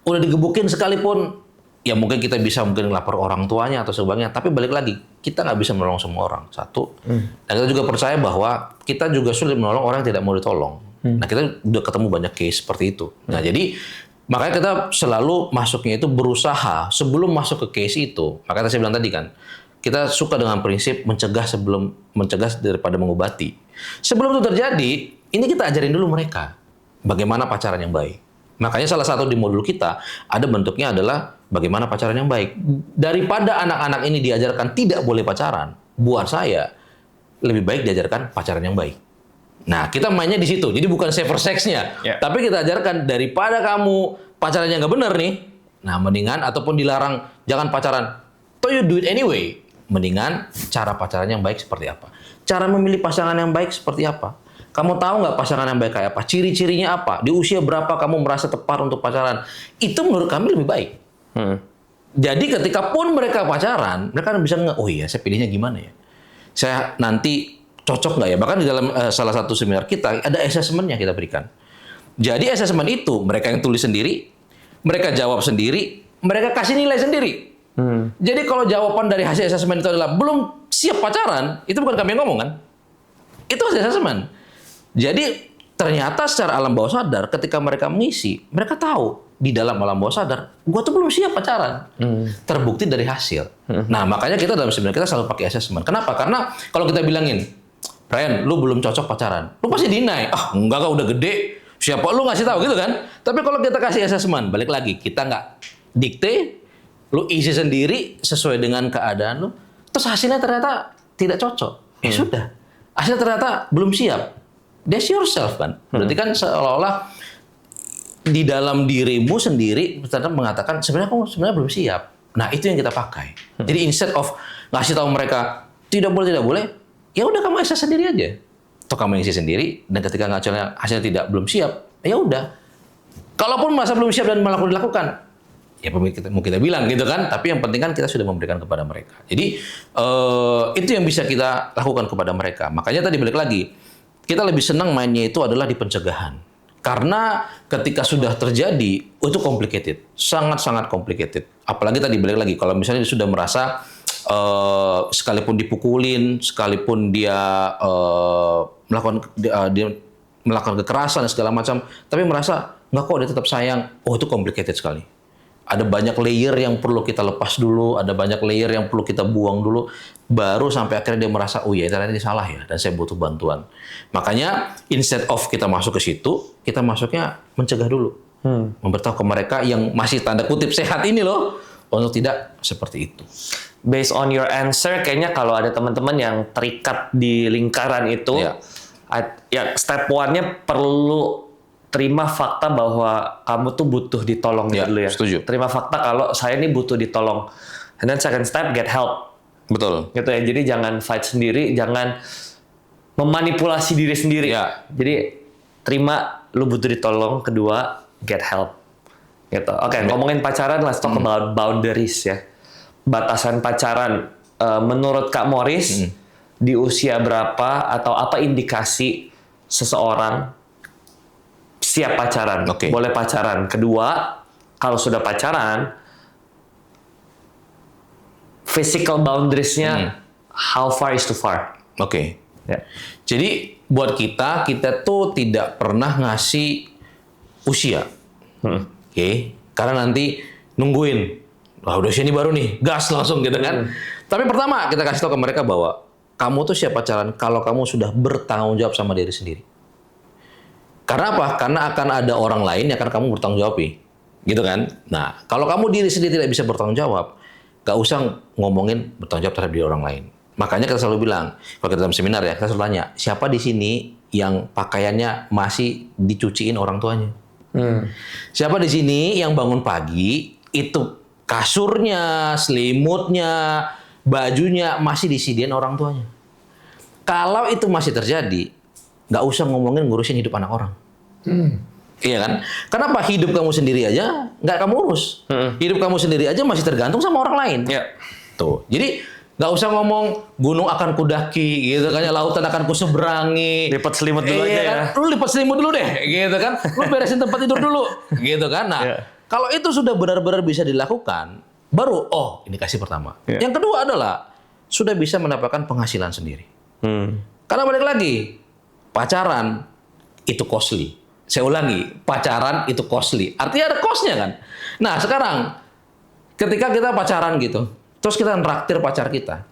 Udah digebukin sekalipun, ya mungkin kita bisa lapor orang tuanya atau sebagainya. Tapi balik lagi, kita nggak bisa menolong semua orang. Satu. Dan kita juga percaya bahwa kita juga sulit menolong orang yang tidak mau ditolong. Nah, kita udah ketemu banyak case seperti itu. Nah, jadi makanya kita selalu masuknya itu berusaha sebelum masuk ke case itu. Makanya saya bilang tadi kan, kita suka dengan prinsip mencegah daripada mengobati. Sebelum itu terjadi, ini kita ajarin dulu mereka bagaimana pacaran yang baik. Makanya salah satu di modul kita ada bentuknya adalah bagaimana pacaran yang baik. Daripada anak-anak ini diajarkan tidak boleh pacaran, buat saya lebih baik diajarkan pacaran yang baik. Nah, kita mainnya di situ. Jadi bukan safer sex-nya. Yeah. Tapi kita ajarkan daripada kamu pacarannya nggak bener nih, nah mendingan ataupun dilarang jangan pacaran. Toh you do it anyway. Mendingan cara pacaran yang baik seperti apa? Cara memilih pasangan yang baik seperti apa? Kamu tahu nggak pasangan yang baik kayak apa? Ciri-cirinya apa? Di usia berapa kamu merasa tepat untuk pacaran? Itu menurut kami lebih baik. Jadi ketika pun mereka pacaran, mereka bisa oh iya, saya pilihnya gimana ya? Saya nanti cocok nggak ya? Bahkan di dalam salah satu seminar kita ada assessment yang kita berikan. Jadi assessment itu mereka yang tulis sendiri, mereka jawab sendiri, mereka kasih nilai sendiri. Jadi kalau jawaban dari hasil assessment itu adalah belum siap pacaran, itu bukan kami yang ngomong kan? Itu hasil assessment. Jadi ternyata secara alam bawah sadar ketika mereka mengisi, mereka tahu di dalam alam bawah sadar, gue tuh belum siap pacaran. Terbukti dari hasil. Nah makanya kita dalam seminar kita selalu pakai assessment. Kenapa? Karena kalau kita bilangin, Brian, lu belum cocok pacaran, lu pasti deny. Ah enggak kak, udah gede. Siapa lu ngasih tahu gitu kan? Tapi kalau kita kasih assessment, balik lagi, kita nggak dikte, lu isi sendiri sesuai dengan keadaan lu. Terus hasilnya ternyata tidak cocok. Ya sudah. Hasilnya ternyata belum siap. That's yourself kan. Berarti kan seolah-olah di dalam dirimu sendiri ternyata mengatakan sebenarnya kamu sebenarnya belum siap. Nah itu yang kita pakai. Jadi instead of ngasih tahu mereka tidak boleh, ya udah kamu assess sendiri aja. Atau kamu isi sendiri dan ketika hasilnya tidak belum siap, ya udah. Kalaupun masa belum siap dan malah dilakukan, ya mau kita bilang gitu kan. Tapi yang penting kan kita sudah memberikan kepada mereka. Jadi itu yang bisa kita lakukan kepada mereka. Makanya tadi balik lagi. Kita lebih senang mainnya itu adalah di pencegahan. Karena ketika sudah terjadi, itu complicated. Sangat-sangat complicated. Apalagi tadi balik lagi, kalau misalnya dia sudah merasa sekalipun dipukulin, sekalipun dia melakukan kekerasan dan segala macam, tapi merasa, nggak kok dia tetap sayang. Oh itu complicated sekali. Ada banyak layer yang perlu kita lepas dulu, ada banyak layer yang perlu kita buang dulu, baru sampai akhirnya dia merasa, oh iya ternyata ini salah ya, dan saya butuh bantuan. Makanya instead of kita masuk ke situ, kita masuknya mencegah dulu, memberitahu ke mereka yang masih tanda kutip sehat ini loh, untuk tidak seperti itu. Based on your answer, kayaknya kalau ada teman-teman yang terikat di lingkaran itu, ya step one-nya perlu terima fakta bahwa kamu tuh butuh ditolong dulu ya. Setuju. Terima fakta kalau saya ini butuh ditolong. And then second step, get help. Betul. Gitu ya. Jadi jangan fight sendiri, jangan memanipulasi diri sendiri. Ya. Jadi terima lu butuh ditolong. Kedua, get help. Gitu. Oke, ngomongin pacaran, let's talk about boundaries ya. Batasan pacaran. Menurut Kak Morris, di usia berapa atau apa indikasi seseorang siap pacaran, boleh pacaran. Kedua, kalau sudah pacaran, physical boundaries-nya, how far is too far? Ya. Jadi buat kita tuh tidak pernah ngasih usia, karena nanti nungguin, wah udah usia ini baru nih, gas langsung gitu kan. Tapi pertama kita kasih tahu ke mereka bahwa kamu tuh siap pacaran kalau kamu sudah bertanggung jawab sama diri sendiri. Karena apa? Karena akan ada orang lain yang akan kamu bertanggung jawab, gitu kan? Nah, kalau kamu diri sendiri tidak bisa bertanggung jawab, gak usah ngomongin bertanggung jawab terhadap diri orang lain. Makanya kita selalu bilang, kalau kita dalam seminar ya, kita selalu tanya, siapa di sini yang pakaiannya masih dicuciin orang tuanya? Siapa di sini yang bangun pagi itu kasurnya, selimutnya, bajunya masih disediain orang tuanya? Kalau itu masih terjadi, nggak usah ngomongin ngurusin hidup anak orang. Iya kan? Kenapa hidup kamu sendiri aja nggak kamu urus? Hidup kamu sendiri aja masih tergantung sama orang lain. Tuh. Jadi nggak usah ngomong gunung akan kudaki gitu kan, lautan akan kuseberangi. Lipat selimut dulu aja kan? ya. Lu lipat selimut dulu deh, gitu kan? Lu beresin tempat tidur dulu, gitu kan? Nah, kalau itu sudah benar-benar bisa dilakukan, baru indikasi pertama. Yang kedua adalah sudah bisa mendapatkan penghasilan sendiri. Karena balik lagi, pacaran itu costly. Saya ulangi, pacaran itu costly. Artinya ada cost-nya kan. Nah sekarang, ketika kita pacaran gitu, terus kita nraktir pacar kita,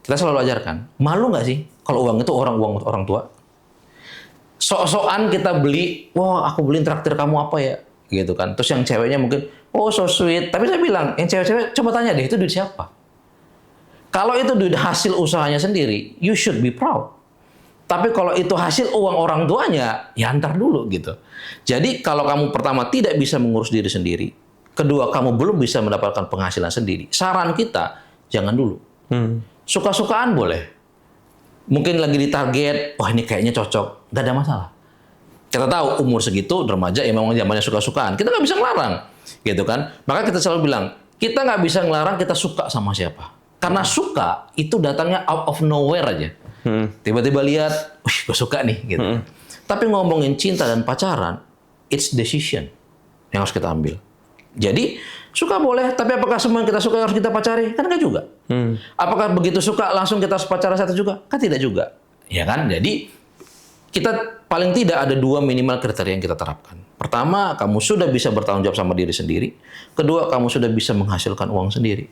kita selalu ajarkan, malu nggak sih kalau uang itu uang orang tua? Sok-sokan kita beli, wah aku beliin traktir kamu apa ya? Gitu kan. Terus yang ceweknya mungkin, oh so sweet. Tapi saya bilang, yang cewek-cewek coba tanya deh, itu duit siapa? Kalau itu duit hasil usahanya sendiri, you should be proud. Tapi kalau itu hasil uang orang tuanya, ya antar dulu gitu. Jadi kalau kamu pertama tidak bisa mengurus diri sendiri, kedua kamu belum bisa mendapatkan penghasilan sendiri, saran kita jangan dulu. Suka-sukaan boleh. Mungkin lagi ditarget, wah ini kayaknya cocok, gak ada masalah. Kita tahu umur segitu remaja ya memang zamannya suka-sukaan. Kita nggak bisa ngelarang, gitu kan? Maka kita selalu bilang, kita nggak bisa ngelarang kita suka sama siapa. Karena suka itu datangnya out of nowhere aja. Tiba-tiba lihat, wih, gue suka nih, gitu. Tapi ngomongin cinta dan pacaran, it's decision yang harus kita ambil. Jadi suka boleh, tapi apakah semua yang kita suka harus kita pacari? Kan enggak juga. Apakah begitu suka langsung kita harus pacaran satu juga? Kan tidak juga. Ya kan? Jadi kita paling tidak ada 2 minimal kriteria yang kita terapkan. Pertama, kamu sudah bisa bertanggung jawab sama diri sendiri. Kedua, kamu sudah bisa menghasilkan uang sendiri.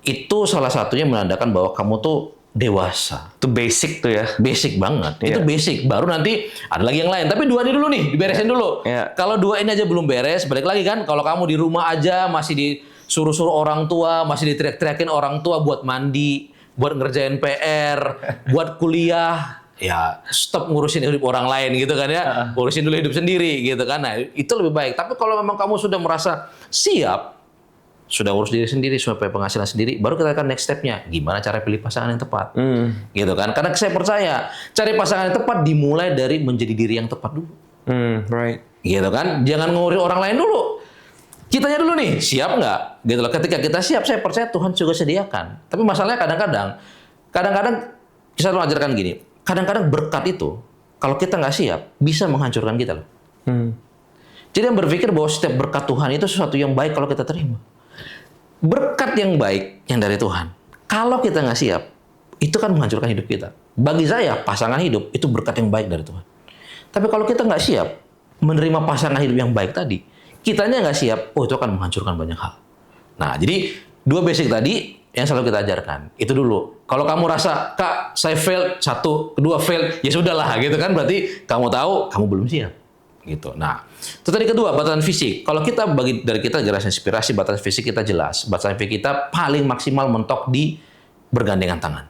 Itu salah satunya menandakan bahwa kamu tuh dewasa. Itu basic tuh ya. Basic banget. Itu basic. Baru nanti ada lagi yang lain. Tapi 2 ini dulu nih, diberesin dulu. Kalau 2 ini aja belum beres, balik lagi kan. Kalau kamu di rumah aja masih disuruh-suruh orang tua, masih diteriak-teriakin orang tua buat mandi, buat ngerjain PR, buat kuliah, ya stop ngurusin hidup orang lain gitu kan ya. Urusin dulu hidup sendiri gitu kan. Nah, itu lebih baik. Tapi kalau memang kamu sudah merasa siap, sudah urus diri sendiri, supaya penghasilan sendiri, baru kita akan next step-nya. Gimana cara pilih pasangan yang tepat. Gitu kan. Karena saya percaya, cari pasangan yang tepat dimulai dari menjadi diri yang tepat dulu. Right. Gitu kan. Jangan ngurusin orang lain dulu. Kitanya dulu nih, siap nggak? Gitu loh. Ketika kita siap, saya percaya Tuhan juga sediakan. Tapi masalahnya kadang-kadang kita selalu ajarkan gini, kadang-kadang berkat itu, kalau kita nggak siap, bisa menghancurkan kita loh. Jadi yang berpikir bahwa setiap berkat Tuhan itu sesuatu yang baik kalau kita terima. Berkat yang baik yang dari Tuhan, kalau kita nggak siap, itu kan menghancurkan hidup kita. Bagi saya, pasangan hidup itu berkat yang baik dari Tuhan. Tapi kalau kita nggak siap menerima pasangan hidup yang baik tadi, kitanya nggak siap, itu akan menghancurkan banyak hal. Nah, jadi 2 basic tadi yang selalu kita ajarkan. Itu dulu. Kalau kamu rasa, Kak, saya fail, 1, kedua fail, ya sudahlah, gitu kan. Berarti kamu tahu, kamu belum siap. Gitu. Nah, itu tadi kedua, batasan fisik. Kalau kita dari kita generasi inspirasi, batasan fisik kita jelas. Batasan fisik kita paling maksimal mentok di bergandengan tangan.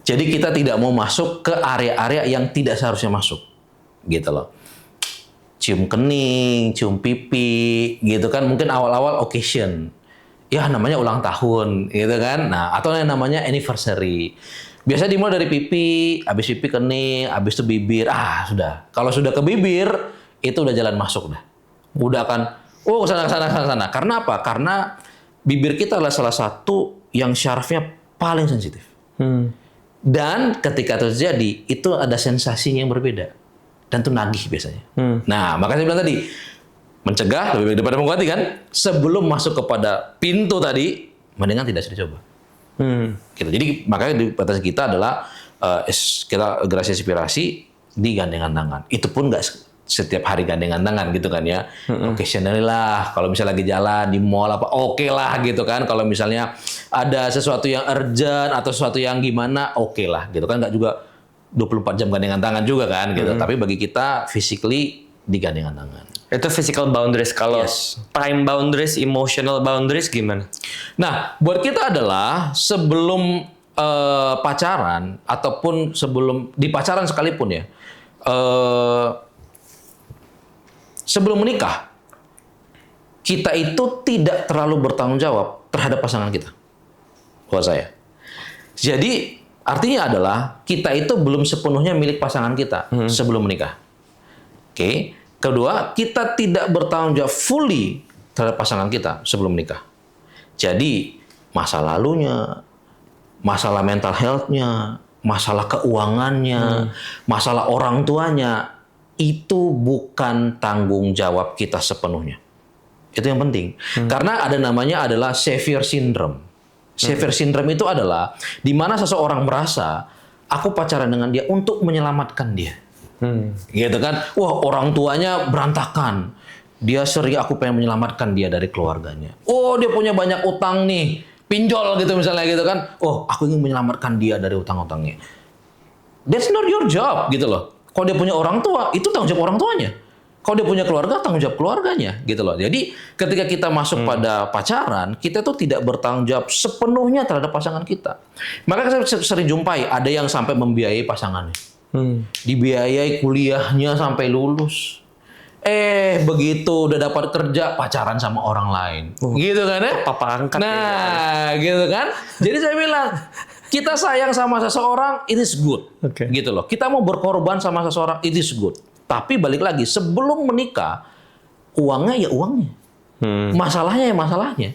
Jadi kita tidak mau masuk ke area-area yang tidak seharusnya masuk. Gitu loh. Cium kening, cium pipi, gitu kan. Mungkin awal-awal occasion. Ya namanya ulang tahun, gitu kan. Nah, atau yang namanya anniversary. Biasa dimulai dari pipi, habis pipi kening, habis itu bibir. Sudah. Kalau sudah ke bibir, itu udah jalan masuk dah. Udah akan, kesana. Karena apa? Karena bibir kita adalah salah satu yang syarafnya paling sensitif. Dan ketika itu terjadi, itu ada sensasinya yang berbeda. Dan itu nagih biasanya. Nah, makanya saya bilang tadi, mencegah lebih baik daripada mengobati kan. Sebelum masuk kepada pintu tadi, mendingan tidak usah dicoba. Gitu. Jadi makanya di batas kita adalah kita generasi inspirasi di gandengan tangan. Itu pun nggak setiap hari gandengan tangan gitu kan ya. Occasionally lah. Kalau misalnya lagi jalan di mall apa, oke lah gitu kan. Kalau misalnya ada sesuatu yang urgent atau sesuatu yang gimana, oke lah gitu kan. Nggak juga 24 jam gandengan tangan juga kan gitu. Tapi bagi kita physically di gandengan tangan. Itu physical boundaries. Kalau time boundaries, emotional boundaries gimana? Nah, buat kita adalah sebelum pacaran ataupun sebelum di pacaran sekalipun ya, sebelum menikah, kita itu tidak terlalu bertanggung jawab terhadap pasangan kita. Buat saya. Jadi artinya adalah kita itu belum sepenuhnya milik pasangan kita sebelum menikah. Oke. Kedua, kita tidak bertanggung jawab fully terhadap pasangan kita sebelum menikah. Jadi, masa lalunya, masalah mental health-nya, masalah keuangannya, masalah orang tuanya, itu bukan tanggung jawab kita sepenuhnya. Itu yang penting. Karena ada namanya adalah savior syndrome. Savior syndrome itu adalah di mana seseorang merasa, aku pacaran dengan dia untuk menyelamatkan dia. Gitu kan, wah orang tuanya berantakan, dia sering, aku pengen menyelamatkan dia dari keluarganya. Oh dia punya banyak utang nih, pinjol gitu misalnya gitu kan, oh aku ingin menyelamatkan dia dari utang-utangnya. That's not your job gitu loh. Kalau dia punya orang tua, itu tanggung jawab orang tuanya. Kalau dia punya keluarga, tanggung jawab keluarganya gitu loh. Jadi ketika kita masuk pada pacaran, kita tuh tidak bertanggung jawab sepenuhnya terhadap pasangan kita. Maka saya sering jumpai ada yang sampai membiayai pasangannya. Dibiayai kuliahnya sampai lulus. Begitu udah dapat kerja pacaran sama orang lain. Gitu kan ya? Papa angkat. Nah, gitu kan? Jadi saya bilang, kita sayang sama seseorang, it is good. Gitu loh. Kita mau berkorban sama seseorang, it is good. Tapi balik lagi, sebelum menikah, uangnya ya uangnya. Masalahnya ya masalahnya.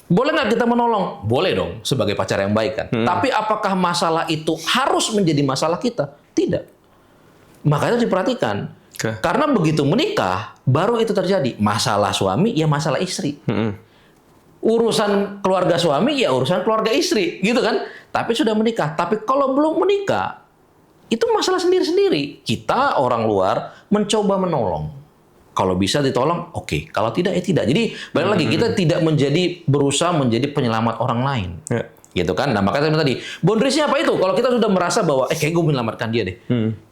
Boleh nggak kita menolong? Boleh dong, sebagai pacar yang baik kan. Tapi apakah masalah itu harus menjadi masalah kita? Tidak. Makanya diperhatikan. Oke. Karena begitu menikah, baru itu terjadi. Masalah suami, ya masalah istri. Urusan keluarga suami, ya urusan keluarga istri. Gitu kan. Tapi sudah menikah. Tapi kalau belum menikah, itu masalah sendiri-sendiri. Kita orang luar mencoba menolong. Kalau bisa ditolong, oke. Kalau tidak, ya tidak. Jadi, balik lagi, kita tidak berusaha menjadi penyelamat orang lain. Ya. Gitu kan. Nah, makanya saya bilang tadi, boundariesnya apa itu? Kalau kita sudah merasa bahwa, kayak gue menyelamatkan dia deh.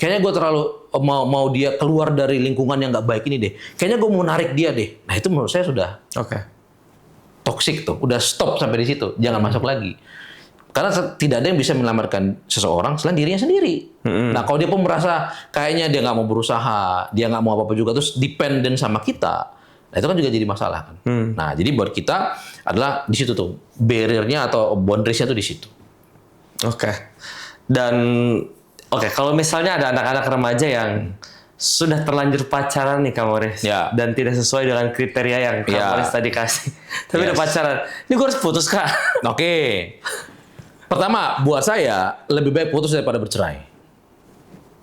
Kayaknya gue terlalu mau dia keluar dari lingkungan yang nggak baik ini deh. Kayaknya gue mau narik dia deh. Nah, itu menurut saya sudah Oke. toksik tuh. Udah stop sampai di situ. Jangan masuk lagi. Karena tidak ada yang bisa menyelamatkan seseorang selain dirinya sendiri. Nah, kalau dia pun merasa kayaknya dia nggak mau berusaha, dia nggak mau apa-apa juga, terus dependen sama kita, nah itu kan juga jadi masalah kan. Nah, jadi buat kita adalah di situ tuh barrier-nya atau boundaries-nya tuh di situ. Oke. Dan kalau misalnya ada anak-anak remaja yang sudah terlanjur pacaran nih Kak Morris, Ya. dan tidak sesuai dengan kriteria yang Kak Ya. Morris tadi kasih, tapi Yes. udah pacaran, ini gue harus putus Kak. Oke. Pertama, buat saya lebih baik putus daripada bercerai.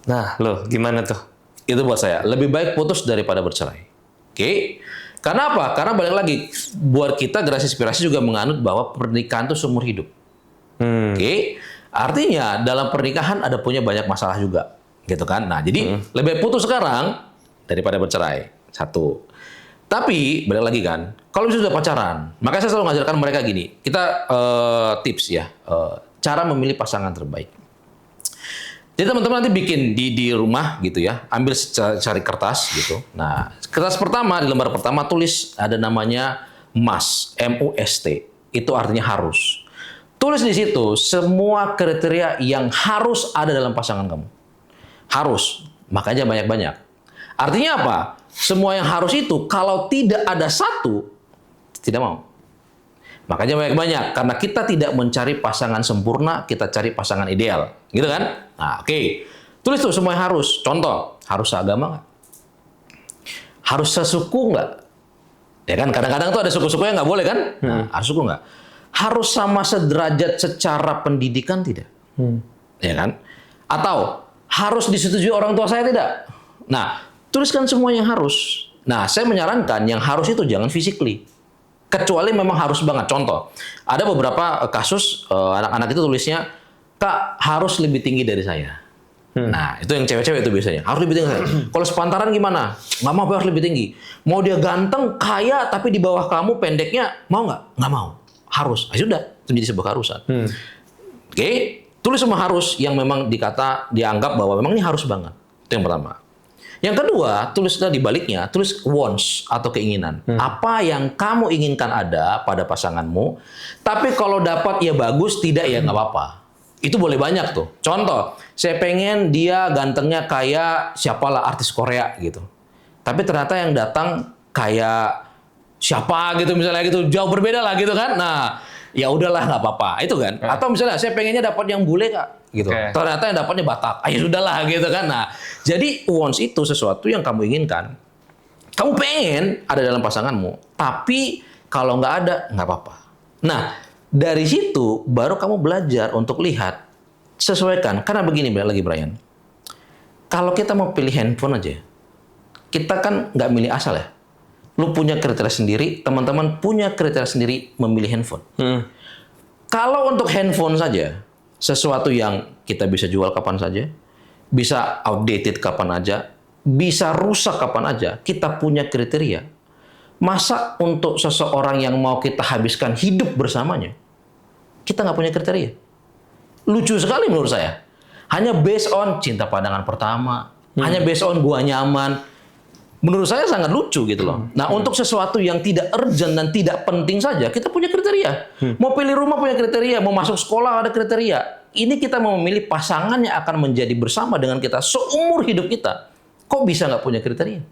Nah, lo gimana tuh? Itu buat saya. Lebih baik putus daripada bercerai. Oke? Karena apa? Karena balik lagi, buat kita Generasi Inspirasi juga menganut bahwa pernikahan itu seumur hidup. Oke? Artinya, dalam pernikahan ada punya banyak masalah juga. Gitu kan? Nah, jadi lebih baik putus sekarang daripada bercerai. Satu. Tapi, balik lagi kan, kalau sudah pacaran, makanya saya selalu ngajarkan mereka gini, kita tips ya, cara memilih pasangan terbaik. Jadi teman-teman nanti bikin di rumah gitu ya, ambil cari kertas gitu. Nah, kertas pertama, di lembar pertama tulis ada namanya must, MUST, itu artinya harus. Tulis di situ semua kriteria yang harus ada dalam pasangan kamu. Harus, makanya banyak-banyak. Artinya apa? Semua yang harus itu, kalau tidak ada satu, tidak mau. Makanya banyak-banyak. Karena kita tidak mencari pasangan sempurna, kita cari pasangan ideal. Gitu kan? Nah, oke. Tulis tuh semua yang harus. Contoh, harus seagama nggak? Harus sesuku nggak? Ya kan? Kadang-kadang tuh ada suku-suku yang nggak boleh kan? Nah, harus suku nggak? Harus sama sederajat secara pendidikan tidak? Ya kan? Atau harus disetujui orang tua saya tidak? Nah, tuliskan semua yang harus. Nah, saya menyarankan yang harus itu jangan physically. Kecuali memang harus banget. Contoh, ada beberapa kasus anak-anak itu tulisnya, Kak, harus lebih tinggi dari saya. Nah, itu yang cewek-cewek itu biasanya. Harus lebih tinggi dari saya. Kalau sepantaran gimana? Nggak mau, harus lebih tinggi. Mau dia ganteng, kaya, tapi di bawah kamu pendeknya, mau nggak? Nggak mau. Harus. Sudah, itu jadi sebuah keharusan. Oke, tulis semua harus yang memang dianggap bahwa memang ini harus banget. Itu yang pertama. Yang kedua, tulislah di baliknya, tulis wants atau keinginan. Apa yang kamu inginkan ada pada pasanganmu, tapi kalau dapat ya bagus, tidak ya nggak apa-apa. Itu boleh banyak tuh. Contoh, saya pengen dia gantengnya kayak siapalah artis Korea gitu. Tapi ternyata yang datang kayak siapa gitu misalnya gitu, jauh berbeda lah gitu kan. Nah, ya udahlah nggak apa-apa. Itu kan. Atau misalnya saya pengennya dapat yang bule Kak gitu. Ternyata yang dapatnya Batak. Ayo sudahlah gitu kan. Nah, jadi wants itu sesuatu yang kamu inginkan. Kamu pengen ada dalam pasanganmu, tapi kalau nggak ada nggak apa-apa. Nah, dari situ baru kamu belajar untuk lihat sesuaikan. Karena begini lagi Brian. Kalau kita mau pilih handphone aja, kita kan nggak milih asal ya. Lu punya kriteria sendiri, teman-teman punya kriteria sendiri memilih handphone. Kalau untuk handphone saja, sesuatu yang kita bisa jual kapan saja, bisa outdated kapan aja, bisa rusak kapan aja, kita punya kriteria. Masa untuk seseorang yang mau kita habiskan hidup bersamanya, kita nggak punya kriteria? Lucu sekali menurut saya. Hanya based on cinta pandangan pertama, hanya based on gua nyaman. Menurut saya sangat lucu gitu loh. Nah, untuk sesuatu yang tidak urgent dan tidak penting saja, kita punya kriteria. Mau pilih rumah punya kriteria, mau masuk sekolah ada kriteria. Ini kita mau memilih pasangan yang akan menjadi bersama dengan kita seumur hidup kita. Kok bisa nggak punya kriteria?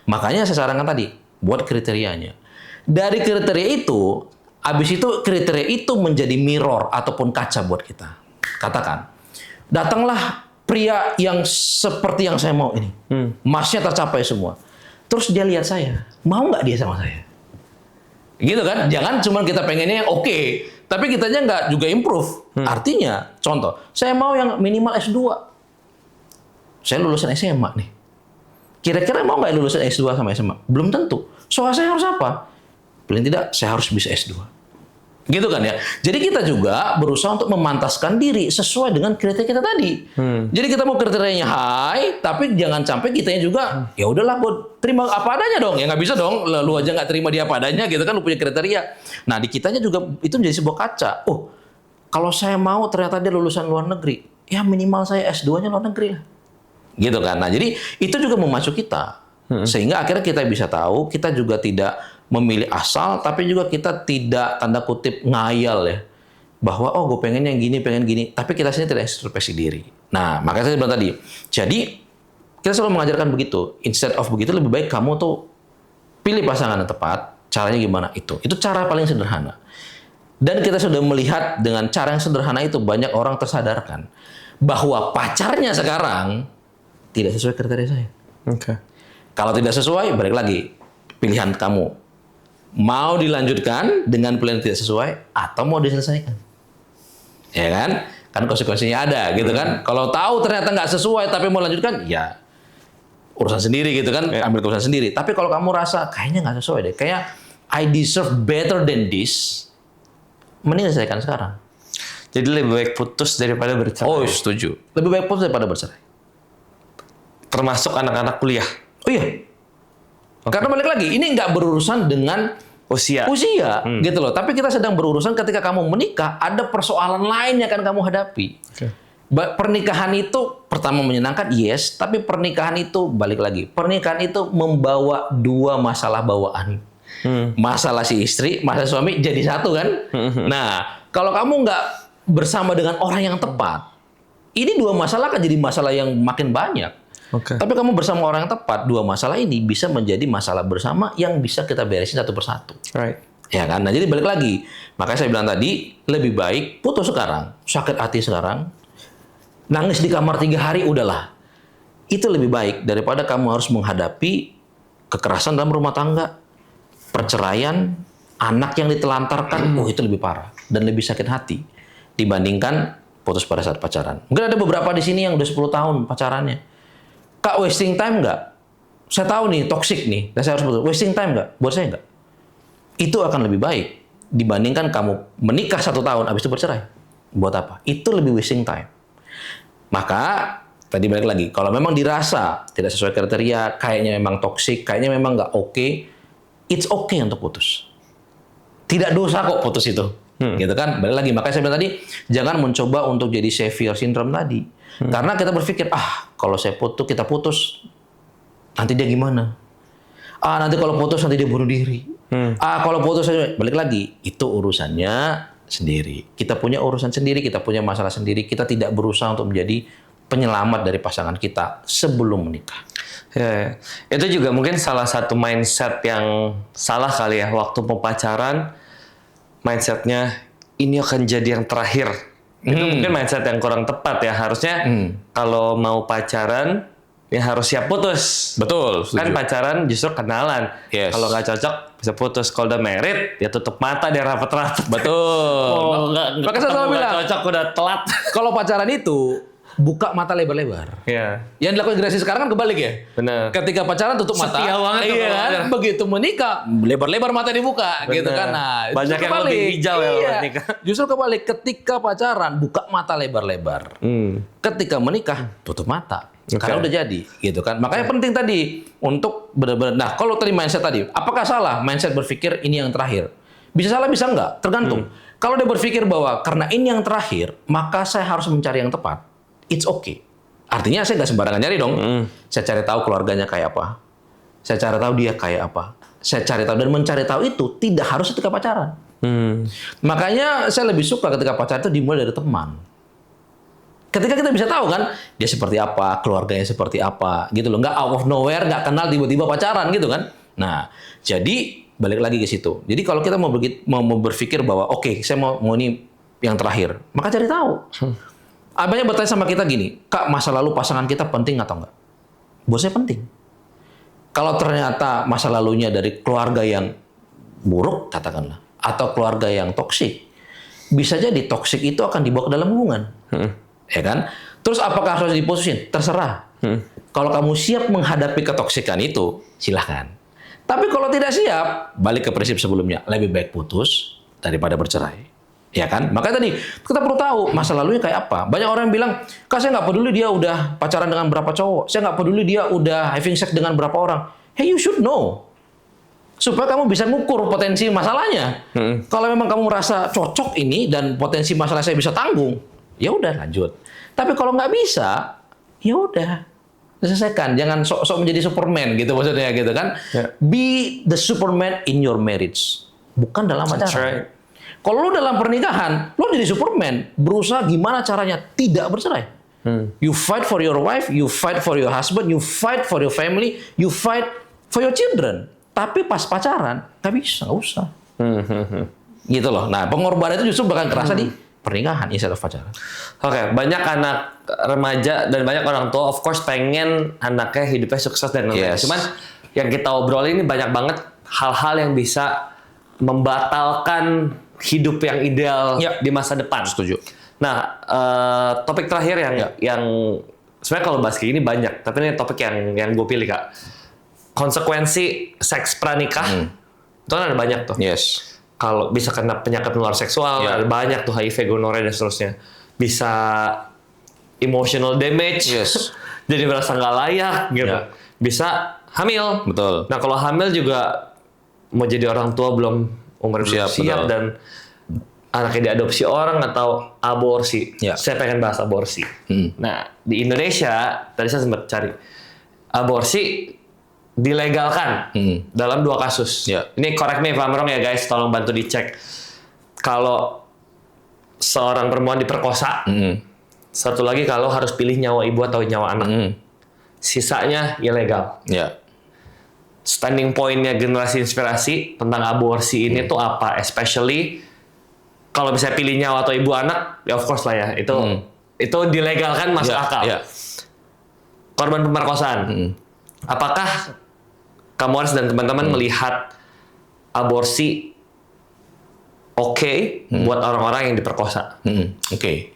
Makanya saya sarankan tadi, buat kriterianya. Dari kriteria itu, habis itu kriteria itu menjadi mirror ataupun kaca buat kita. Katakan, datanglah pria yang seperti yang saya mau ini. Masnya tercapai semua. Terus dia lihat saya. Mau nggak dia sama saya? Gitu kan? Jangan cuma kita pengennya yang oke, tapi kitanya nggak juga improve. Artinya, contoh, saya mau yang minimal S2. Saya lulusan SMA nih. Kira-kira mau nggak lulusan S2 sama SMA? Belum tentu. Soal saya harus apa? Paling tidak, saya harus bisa S2. Gitu kan ya. Jadi kita juga berusaha untuk memantaskan diri sesuai dengan kriteria kita tadi. Jadi kita mau kriterianya high, tapi jangan sampai kitanya juga ya udahlah buat terima apa adanya dong. Ya nggak bisa dong, lu aja nggak terima dia apa adanya gitu kan, lu punya kriteria. Nah di kitanya juga itu menjadi sebuah kaca. Oh, kalau saya mau ternyata dia lulusan luar negeri, ya minimal saya S2-nya luar negeri lah. Gitu kan. Nah jadi itu juga memacu kita. Sehingga akhirnya kita bisa tahu, kita juga tidak memilih asal, tapi juga kita tidak tanda kutip ngayal ya. Bahwa oh gue pengen yang gini, pengen gini. Tapi kita sini tidak introspeksi diri. Nah makanya saya bilang tadi. Jadi kita selalu mengajarkan begitu. Instead of begitu lebih baik kamu tuh pilih pasangan yang tepat. Caranya gimana itu? Itu cara paling sederhana. Dan kita sudah melihat dengan cara yang sederhana itu banyak orang tersadarkan. Bahwa pacarnya sekarang tidak sesuai kriteria saya. Oke. Kalau tidak sesuai, balik lagi. Pilihan kamu. Mau dilanjutkan dengan pilihan tidak sesuai atau mau diselesaikan, ya kan? Kan konsekuensinya ada, gitu kan? Kalau tahu ternyata nggak sesuai tapi mau lanjutkan, ya urusan sendiri, gitu kan? Ambil keputusan sendiri. Tapi kalau kamu rasa kayaknya nggak sesuai deh, kayak I deserve better than this, mending selesaikan sekarang. Jadi lebih baik putus daripada bercerai. Oh, setuju. Lebih baik putus daripada bercerai. Termasuk anak-anak kuliah. Oh iya. Karena balik lagi, ini nggak berurusan dengan Usia. gitu loh. Tapi kita sedang berurusan ketika kamu menikah, ada persoalan lain yang akan kamu hadapi. Oke. Pernikahan itu pertama menyenangkan, yes. Tapi pernikahan itu balik lagi, pernikahan itu membawa dua masalah bawaan. Masalah si istri, masalah suami jadi satu kan. Nah, kalau kamu nggak bersama dengan orang yang tepat, ini dua masalah kan jadi masalah yang makin banyak. Oke. Tapi kamu bersama orang yang tepat, dua masalah ini bisa menjadi masalah bersama yang bisa kita beresin satu persatu. Right. Ya kan? Nah, jadi balik lagi. Makanya saya bilang tadi, lebih baik putus sekarang, sakit hati sekarang, nangis di kamar 3 hari, udahlah. Itu lebih baik daripada kamu harus menghadapi kekerasan dalam rumah tangga, perceraian, anak yang ditelantarkan, oh itu lebih parah dan lebih sakit hati dibandingkan putus pada saat pacaran. Mungkin ada beberapa di sini yang udah 10 tahun pacarannya. Kak, wasting time nggak? Saya tahu nih, toxic nih, dan saya harus putus. Wasting time nggak? Buat saya nggak. Itu akan lebih baik dibandingkan kamu menikah 1 tahun, habis itu bercerai. Buat apa? Itu lebih wasting time. Maka, tadi balik lagi, kalau memang dirasa tidak sesuai kriteria, kayaknya memang toxic, kayaknya memang nggak oke, it's okay untuk putus. Tidak dosa kok putus itu. Gitu kan? Balik lagi, makanya saya bilang tadi, jangan mencoba untuk jadi savior syndrome tadi. Karena kita berpikir, kalau saya putus, kita putus, nanti dia gimana? Nanti kalau putus, nanti dia bunuh diri. Kalau putus, balik lagi, itu urusannya sendiri. Kita punya urusan sendiri, kita punya masalah sendiri. Kita tidak berusaha untuk menjadi penyelamat dari pasangan kita sebelum menikah. Ya. Itu juga mungkin salah satu mindset yang salah kali ya. Waktu mau pacaran, mindsetnya ini akan jadi yang terakhir. Itu mungkin mindset yang kurang tepat ya. Harusnya kalau mau pacaran ya harus siap putus. Betul. Kan pacaran justru kenalan. Yes. Kalau nggak cocok bisa putus. Kalau udah married ya tutup mata dia rapat-rapat. Betul. Oh, Makanya saya selalu bilang, cocok udah telat. kalau pacaran itu buka mata lebar-lebar. Iya. Yang dilakukan generasi sekarang kan kebalik ya. Benar. Ketika pacaran tutup mata. Setia banget tuh Iya kalau kan? pacaran. Begitu menikah, lebar-lebar mata dibuka gitu kan. Nah, Banyak justru yang lebih hijau ya kalau Iya. menikah. Justru kebalik, ketika pacaran buka mata lebar-lebar. Ketika menikah tutup mata. Karena udah jadi gitu kan. Makanya penting tadi untuk benar-benar. Nah, kalau tadi mindset tadi, apakah salah mindset berpikir ini yang terakhir? Bisa salah, bisa enggak, tergantung. Kalau dia berpikir bahwa karena ini yang terakhir, maka saya harus mencari yang tepat. It's okay. Artinya saya nggak sembarangan nyari dong. Saya cari tahu keluarganya kayak apa. Saya cari tahu dia kayak apa. Saya cari tahu, dan mencari tahu itu tidak harus ketika pacaran. Makanya saya lebih suka ketika pacaran itu dimulai dari teman. Ketika kita bisa tahu kan dia seperti apa, keluarganya seperti apa, gitu loh. Nggak out of nowhere, nggak kenal tiba-tiba pacaran gitu kan. Nah, jadi balik lagi ke situ. Jadi kalau kita mau berpikir bahwa oke, saya mau ini yang terakhir, maka cari tahu. Banyak bertanya sama kita gini, Kak, masa lalu pasangan kita penting atau enggak? Buat saya penting. Kalau ternyata masa lalunya dari keluarga yang buruk katakanlah, atau keluarga yang toksik, bisa jadi toksik itu akan dibawa ke dalam hubungan, ya kan? Terus apakah harus diputusin? Terserah. Kalau kamu siap menghadapi ketoksikan itu, silahkan. Tapi kalau tidak siap, balik ke prinsip sebelumnya, lebih baik putus daripada bercerai. Ya kan? Makanya tadi kita perlu tahu masa lalunya kayak apa. Banyak orang yang bilang, Kak, saya nggak peduli dia udah pacaran dengan berapa cowok. Saya nggak peduli dia udah having sex dengan berapa orang. Hey, you should know. Supaya kamu bisa mengukur potensi masalahnya. Kalau memang kamu merasa cocok ini dan potensi masalah saya bisa tanggung, ya udah lanjut. Tapi kalau nggak bisa, ya udah selesaikan. Jangan sok-sok menjadi Superman gitu maksudnya gitu kan. Yeah. Be the Superman in your marriage. Bukan dalam That's pacaran. right. Kalau lu dalam pernikahan, lu jadi Superman, berusaha gimana caranya tidak bercerai. You fight for your wife, you fight for your husband, you fight for your family, you fight for your children. Tapi pas pacaran, nggak bisa, nggak usah. Gitu loh. Nah, pengorbanan itu justru bakal kerasa di pernikahan instead of pacaran. Oke, banyak anak remaja dan banyak orang tua, of course, pengen anaknya hidupnya sukses dan lain-lain. Yes. Cuman yang kita obrolin ini banyak banget hal-hal yang bisa membatalkan hidup yang ideal Ya. di masa depan. Setuju. Nah, topik terakhir yang sebenarnya kalau bahas kayak gini banyak, tapi ini topik yang gue pilih, Kak. Konsekuensi seks pranikah itu kan ada banyak tuh. Yes. Kalau bisa kena penyakit menular seksual, Ya. ada banyak tuh HIV, gonorrhea dan seterusnya. Bisa emotional damage, Yes. jadi merasa nggak layak gitu. Ya. Bisa hamil. Betul. Nah kalau hamil juga mau jadi orang tua belum umurnya belum Siap, siap betul. dan anaknya diadopsi orang atau aborsi. Ya. Saya pengen bahas aborsi. Nah di Indonesia tadi saya sempat cari aborsi dilegalkan dalam 2 kasus. Ya. Ini correct me if I'm wrong ya guys, tolong bantu dicek. Kalau seorang perempuan diperkosa, satu lagi kalau harus pilih nyawa ibu atau nyawa anak, sisanya ilegal. Ya. Standing point-nya generasi inspirasi tentang aborsi ini tuh apa? Especially kalau bisa pilih nyawa atau ibu anak, ya of course lah ya. Itu dilegalkan masuk Ya, akal. ya. Korban pemerkosaan. Apakah kamu harus dan teman-teman melihat aborsi oke buat orang-orang yang diperkosa? Oke.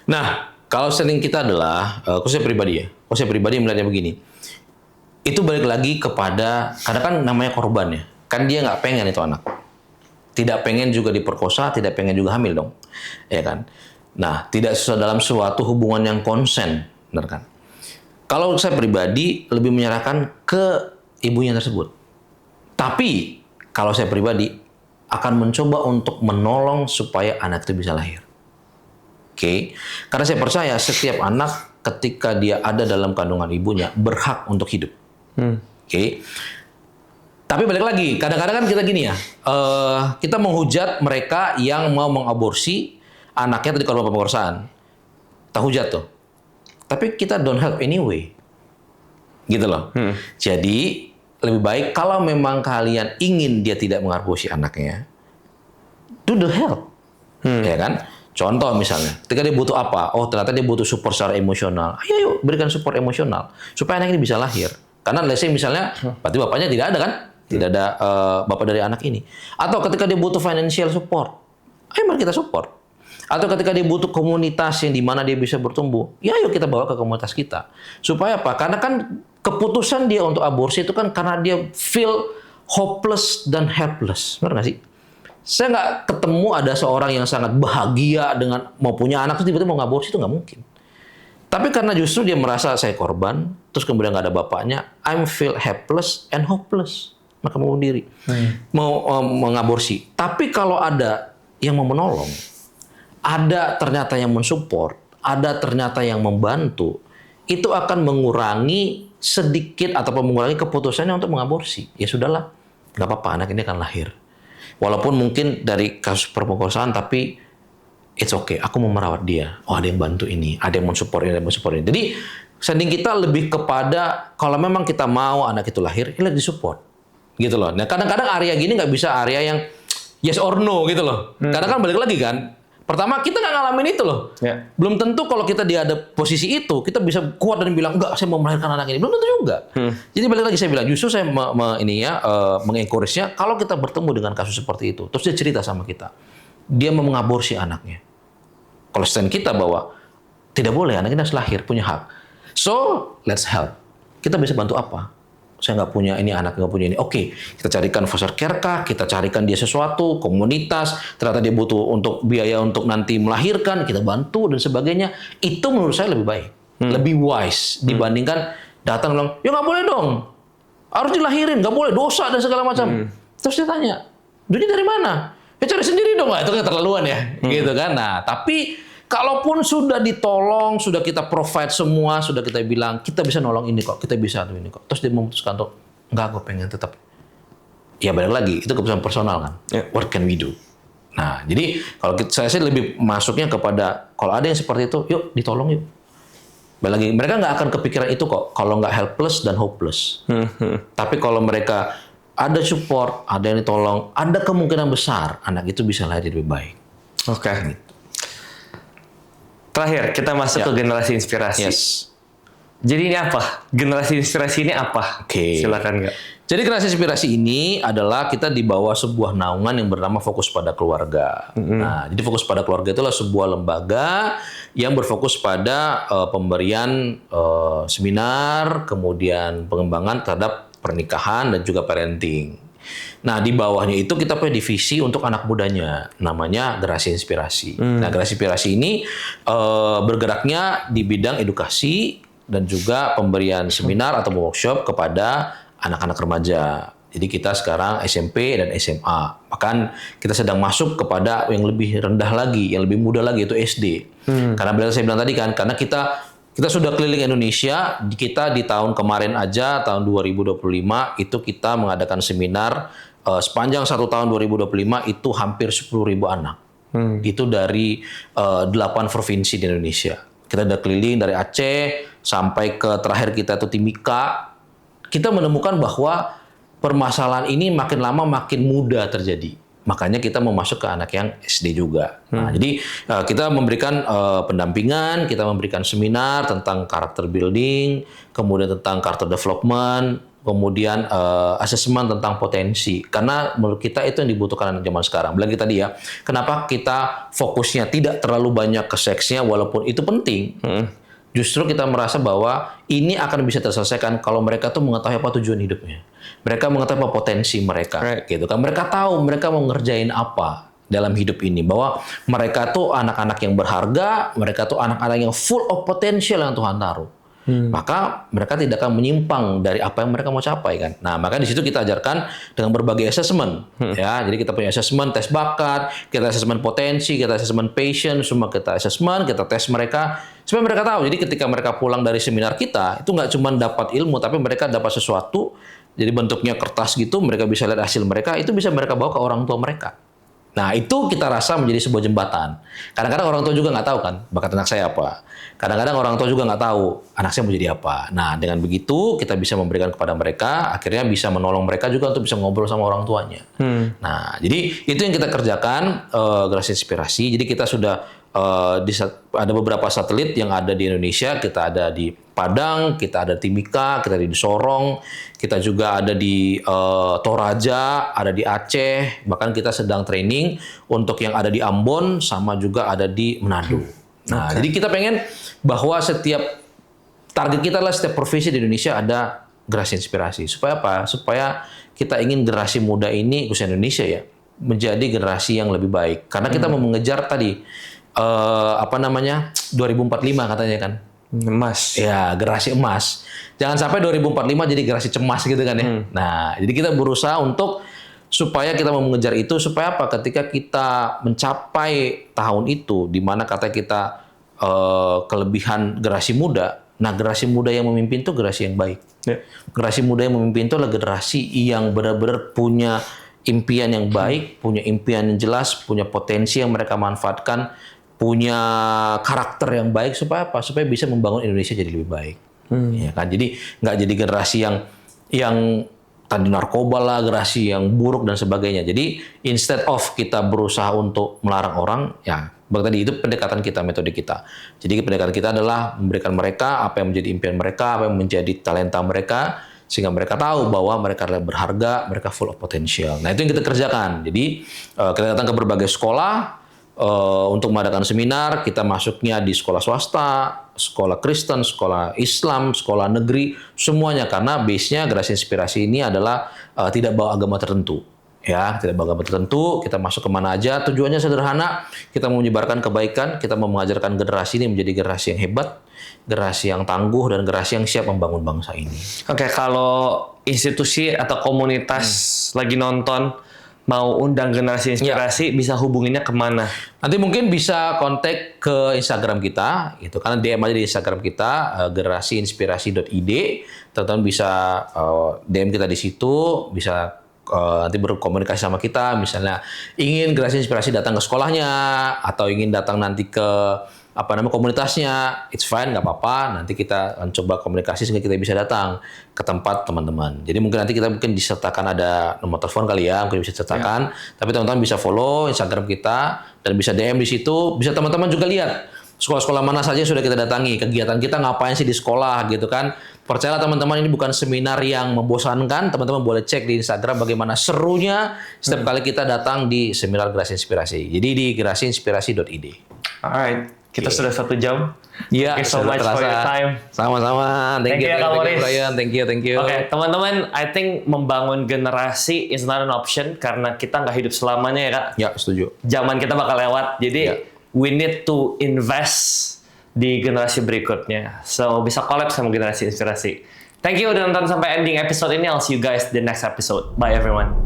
Nah, kalau standing kita adalah, kalau saya pribadi melihatnya begini. Itu balik lagi kepada, karena kan namanya korban ya. Kan dia nggak pengen itu anak. Tidak pengen juga diperkosa, tidak pengen juga hamil dong. Ya kan? Nah, tidak dalam suatu hubungan yang konsen. Benar kan? Kalau saya pribadi, lebih menyerahkan ke ibunya tersebut. Tapi, kalau saya pribadi, akan mencoba untuk menolong supaya anak itu bisa lahir. Oke? Karena saya percaya setiap anak ketika dia ada dalam kandungan ibunya, berhak untuk hidup. Oke. Tapi balik lagi, kadang-kadang kan kita gini ya, kita menghujat mereka yang mau mengaborsi anaknya tadi korban pemerkosaan. Kita hujat tuh. Tapi kita don't help anyway. Gitu loh. Jadi, lebih baik kalau memang kalian ingin dia tidak mengaborsi anaknya, do the help. Ya kan? Contoh misalnya, ketika dia butuh apa? Oh, ternyata dia butuh support secara emosional. Ayo, yuk, berikan support emosional. Supaya anak ini bisa lahir. Karena let's say misalnya, berarti bapaknya tidak ada kan? Tidak ada bapak dari anak ini. Atau ketika dia butuh financial support, ayo mari kita support. Atau ketika dia butuh komunitas yang di mana dia bisa bertumbuh, ya ayo kita bawa ke komunitas kita. Supaya apa? Karena kan keputusan dia untuk aborsi itu kan karena dia feel hopeless dan helpless. Benar nggak sih? Saya nggak ketemu ada seorang yang sangat bahagia dengan mau punya anak terus tiba-tiba mau ngaborsi, itu nggak mungkin. Tapi karena justru dia merasa saya korban, terus kemudian nggak ada bapaknya, I'm feel helpless and hopeless. Maka mau bunuh diri, mau mengaborsi. Tapi kalau ada yang mau menolong, ada ternyata yang mensupport, ada ternyata yang membantu, itu akan mengurangi sedikit ataupun mengurangi keputusannya untuk mengaborsi. Ya sudahlah, nggak apa-apa, anak ini akan lahir. Walaupun mungkin dari kasus perkosaan, tapi it's okay, aku mau merawat dia. Oh, ada yang bantu ini, ada yang mensupport ini, ada yang mensupport ini. Jadi, standing kita lebih kepada kalau memang kita mau anak itu lahir, ya disupport. Gitu loh. Nah, kadang-kadang area gini nggak bisa area yang yes or no gitu loh. Karena kan balik lagi kan, Pertama, kita nggak ngalamin itu loh. Ya. Belum tentu kalau kita ada posisi itu, kita bisa kuat dan bilang, enggak, saya mau melahirkan anak ini. Belum tentu juga. Jadi balik lagi saya bilang, justru saya mengencourage-nya, kalau kita bertemu dengan kasus seperti itu, terus dia cerita sama kita, dia mau mengaborsi anaknya. Kalau stand kita bahwa tidak boleh, anak ini harus lahir, punya hak. So, let's help. Kita bisa bantu apa? Saya nggak punya ini, anak nggak punya ini. Oke, kita carikan foster care kah, kita carikan dia sesuatu, komunitas, ternyata dia butuh untuk biaya untuk nanti melahirkan, kita bantu dan sebagainya. Itu menurut saya lebih baik, lebih wise dibandingkan datang bilang, ya nggak boleh dong, harus dilahirin, nggak boleh, dosa dan segala macam. Terus dia tanya, duitnya dari mana? Ya cari sendiri dong, itu kan keterlaluan ya, gitu kan. Nah, tapi kalaupun sudah ditolong, sudah kita provide semua, sudah kita bilang, kita bisa nolong ini kok, kita bisa ini kok. Terus dia memutuskan untuk, enggak, gue pengen tetap. Ya balik lagi, itu keputusan personal kan. Ya. What can we do? Nah, jadi kalau saya sih lebih masuknya kepada, kalau ada yang seperti itu, yuk ditolong yuk. Balik lagi, mereka nggak akan kepikiran itu kok, kalau nggak helpless dan hopeless. Tapi kalau mereka ada support, ada yang ditolong, ada kemungkinan besar anak itu bisa lahir lebih baik. Oke. Terakhir, kita masuk ke generasi inspirasi. Yes. Jadi ini apa? Generasi inspirasi ini apa? Oke. Silakan Kak. Jadi generasi inspirasi ini adalah kita di bawah sebuah naungan yang bernama Fokus Pada Keluarga. Nah, jadi Fokus Pada Keluarga itulah sebuah lembaga yang berfokus pada pemberian seminar, kemudian pengembangan terhadap pernikahan dan juga parenting. Nah, di bawahnya itu kita punya divisi untuk anak mudanya, namanya Generasi Inspirasi. Nah, Generasi Inspirasi ini bergeraknya di bidang edukasi dan juga pemberian seminar atau workshop kepada anak-anak remaja. Jadi kita sekarang SMP dan SMA. Bahkan kita sedang masuk kepada yang lebih rendah lagi, yang lebih muda lagi, itu SD. Karena saya bilang tadi kan, karena kita sudah keliling Indonesia, kita di tahun kemarin aja, tahun 2025, itu kita mengadakan seminar sepanjang 1 tahun 2025 itu hampir 10.000 anak. Itu dari 8 provinsi di Indonesia. Kita udah keliling dari Aceh sampai ke terakhir kita itu Timika. Kita menemukan bahwa permasalahan ini makin lama makin mudah terjadi. Makanya kita mau masuk ke anak yang SD juga. Nah, jadi kita memberikan pendampingan, kita memberikan seminar tentang karakter building, kemudian tentang karakter development, kemudian asesmen tentang potensi. Karena menurut kita itu yang dibutuhkan anak zaman sekarang. Bilang kita tadi ya, kenapa kita fokusnya tidak terlalu banyak ke seksnya walaupun itu penting. Justru kita merasa bahwa ini akan bisa terselesaikan kalau mereka tuh mengetahui apa tujuan hidupnya. Mereka mengetahui apa potensi mereka, gitu kan. Mereka tahu mereka mau ngerjain apa dalam hidup ini. Bahwa mereka tuh anak-anak yang berharga, mereka tuh anak-anak yang full of potential yang Tuhan taruh. Maka mereka tidak akan menyimpang dari apa yang mereka mau capai kan. Nah, maka di situ kita ajarkan dengan berbagai assessment ya. Jadi kita punya assessment tes bakat, kita assessment potensi, kita assessment passion, semua kita assessment, kita tes mereka supaya mereka tahu. Jadi ketika mereka pulang dari seminar kita, itu nggak cuma dapat ilmu tapi mereka dapat sesuatu. Jadi bentuknya kertas gitu, mereka bisa lihat hasil mereka, itu bisa mereka bawa ke orang tua mereka. Nah, itu kita rasa menjadi sebuah jembatan. Kadang-kadang orang tua juga nggak tahu kan, bakat anak saya apa. Kadang-kadang orang tua juga nggak tahu, anak saya mau jadi apa. Nah, dengan begitu, kita bisa memberikan kepada mereka, akhirnya bisa menolong mereka juga untuk bisa ngobrol sama orang tuanya. Nah, jadi itu yang kita kerjakan, Generasi Inspirasi. Jadi kita sudah, ada beberapa satelit yang ada di Indonesia, kita ada di Padang, kita ada di Timika, kita ada di Sorong, kita juga ada di Toraja, ada di Aceh, bahkan kita sedang training untuk yang ada di Ambon, sama juga ada di Manado. Nah, jadi kita pengen bahwa setiap target kita adalah setiap provinsi di Indonesia ada Generasi Inspirasi. Supaya apa? Supaya kita ingin generasi muda ini, khususnya Indonesia ya, menjadi generasi yang lebih baik. Karena kita mau mengejar tadi, 2045 katanya kan. Emas. Ya, generasi emas. Jangan sampai 2045 jadi generasi cemas gitu kan ya. Nah, jadi kita berusaha untuk supaya kita mau mengejar itu, supaya apa? Ketika kita mencapai tahun itu, di mana kata kita kelebihan generasi muda, nah generasi muda yang memimpin itu generasi yang baik. Generasi muda yang memimpin itu adalah generasi yang benar-benar punya impian yang baik, punya impian yang jelas, punya potensi yang mereka manfaatkan, punya karakter yang baik, supaya apa? Supaya bisa membangun Indonesia jadi lebih baik. Ya kan? Jadi nggak jadi generasi yang tadi narkoba lah, generasi yang buruk dan sebagainya. Jadi instead of kita berusaha untuk melarang orang, ya Bang tadi itu pendekatan kita, metode kita. Jadi pendekatan kita adalah memberikan mereka apa yang menjadi impian mereka, apa yang menjadi talenta mereka, sehingga mereka tahu bahwa mereka adalah berharga, mereka full of potential. Nah itu yang kita kerjakan. Jadi kita datang ke berbagai sekolah untuk mengadakan seminar. Kita masuknya di sekolah swasta, sekolah Kristen, sekolah Islam, sekolah negeri, semuanya karena base-nya Generasi Inspirasi ini adalah tidak bawa agama tertentu. Ya, tidak bawa agama tertentu, kita masuk kemana aja. Tujuannya sederhana, kita mau menyebarkan kebaikan, kita mau mengajarkan generasi ini menjadi generasi yang hebat, generasi yang tangguh, dan generasi yang siap membangun bangsa ini. Oke, kalau institusi atau komunitas lagi nonton mau undang Generasi Inspirasi, bisa hubunginnya kemana? Nanti mungkin bisa kontak ke Instagram kita, gitu. Karena DM aja di Instagram kita, generasiinspirasi.id. Teman-teman bisa DM kita di situ, bisa nanti berkomunikasi sama kita, misalnya ingin Generasi Inspirasi datang ke sekolahnya atau ingin datang nanti ke komunitasnya, it's fine, nggak apa-apa. Nanti kita akan coba komunikasi sehingga kita bisa datang ke tempat teman-teman. Jadi mungkin nanti kita disertakan ada nomor telepon kali ya, mungkin bisa disertakan. Tapi teman-teman bisa follow Instagram kita dan bisa DM di situ. Bisa teman-teman juga lihat sekolah-sekolah mana saja sudah kita datangi, kegiatan kita ngapain sih di sekolah gitu kan. Percayalah teman-teman, ini bukan seminar yang membosankan. Teman-teman boleh cek di Instagram bagaimana serunya setiap kali kita datang di seminar Generasi Inspirasi. Jadi di generasiinspirasi.id. Alright, kita sudah 1 jam. Iya, Thank you so much for your time. Sama-sama. Thank you, Kak Morris. Brian. Thank you. Oke, teman-teman, I think membangun generasi is not an option karena kita nggak hidup selamanya ya, Kak. Ya, setuju. Zaman kita bakal lewat, jadi Ya. we need to invest di generasi berikutnya. So, bisa collab sama Generasi Inspirasi. Thank you udah nonton sampai ending episode ini. I'll see you guys the next episode. Bye everyone.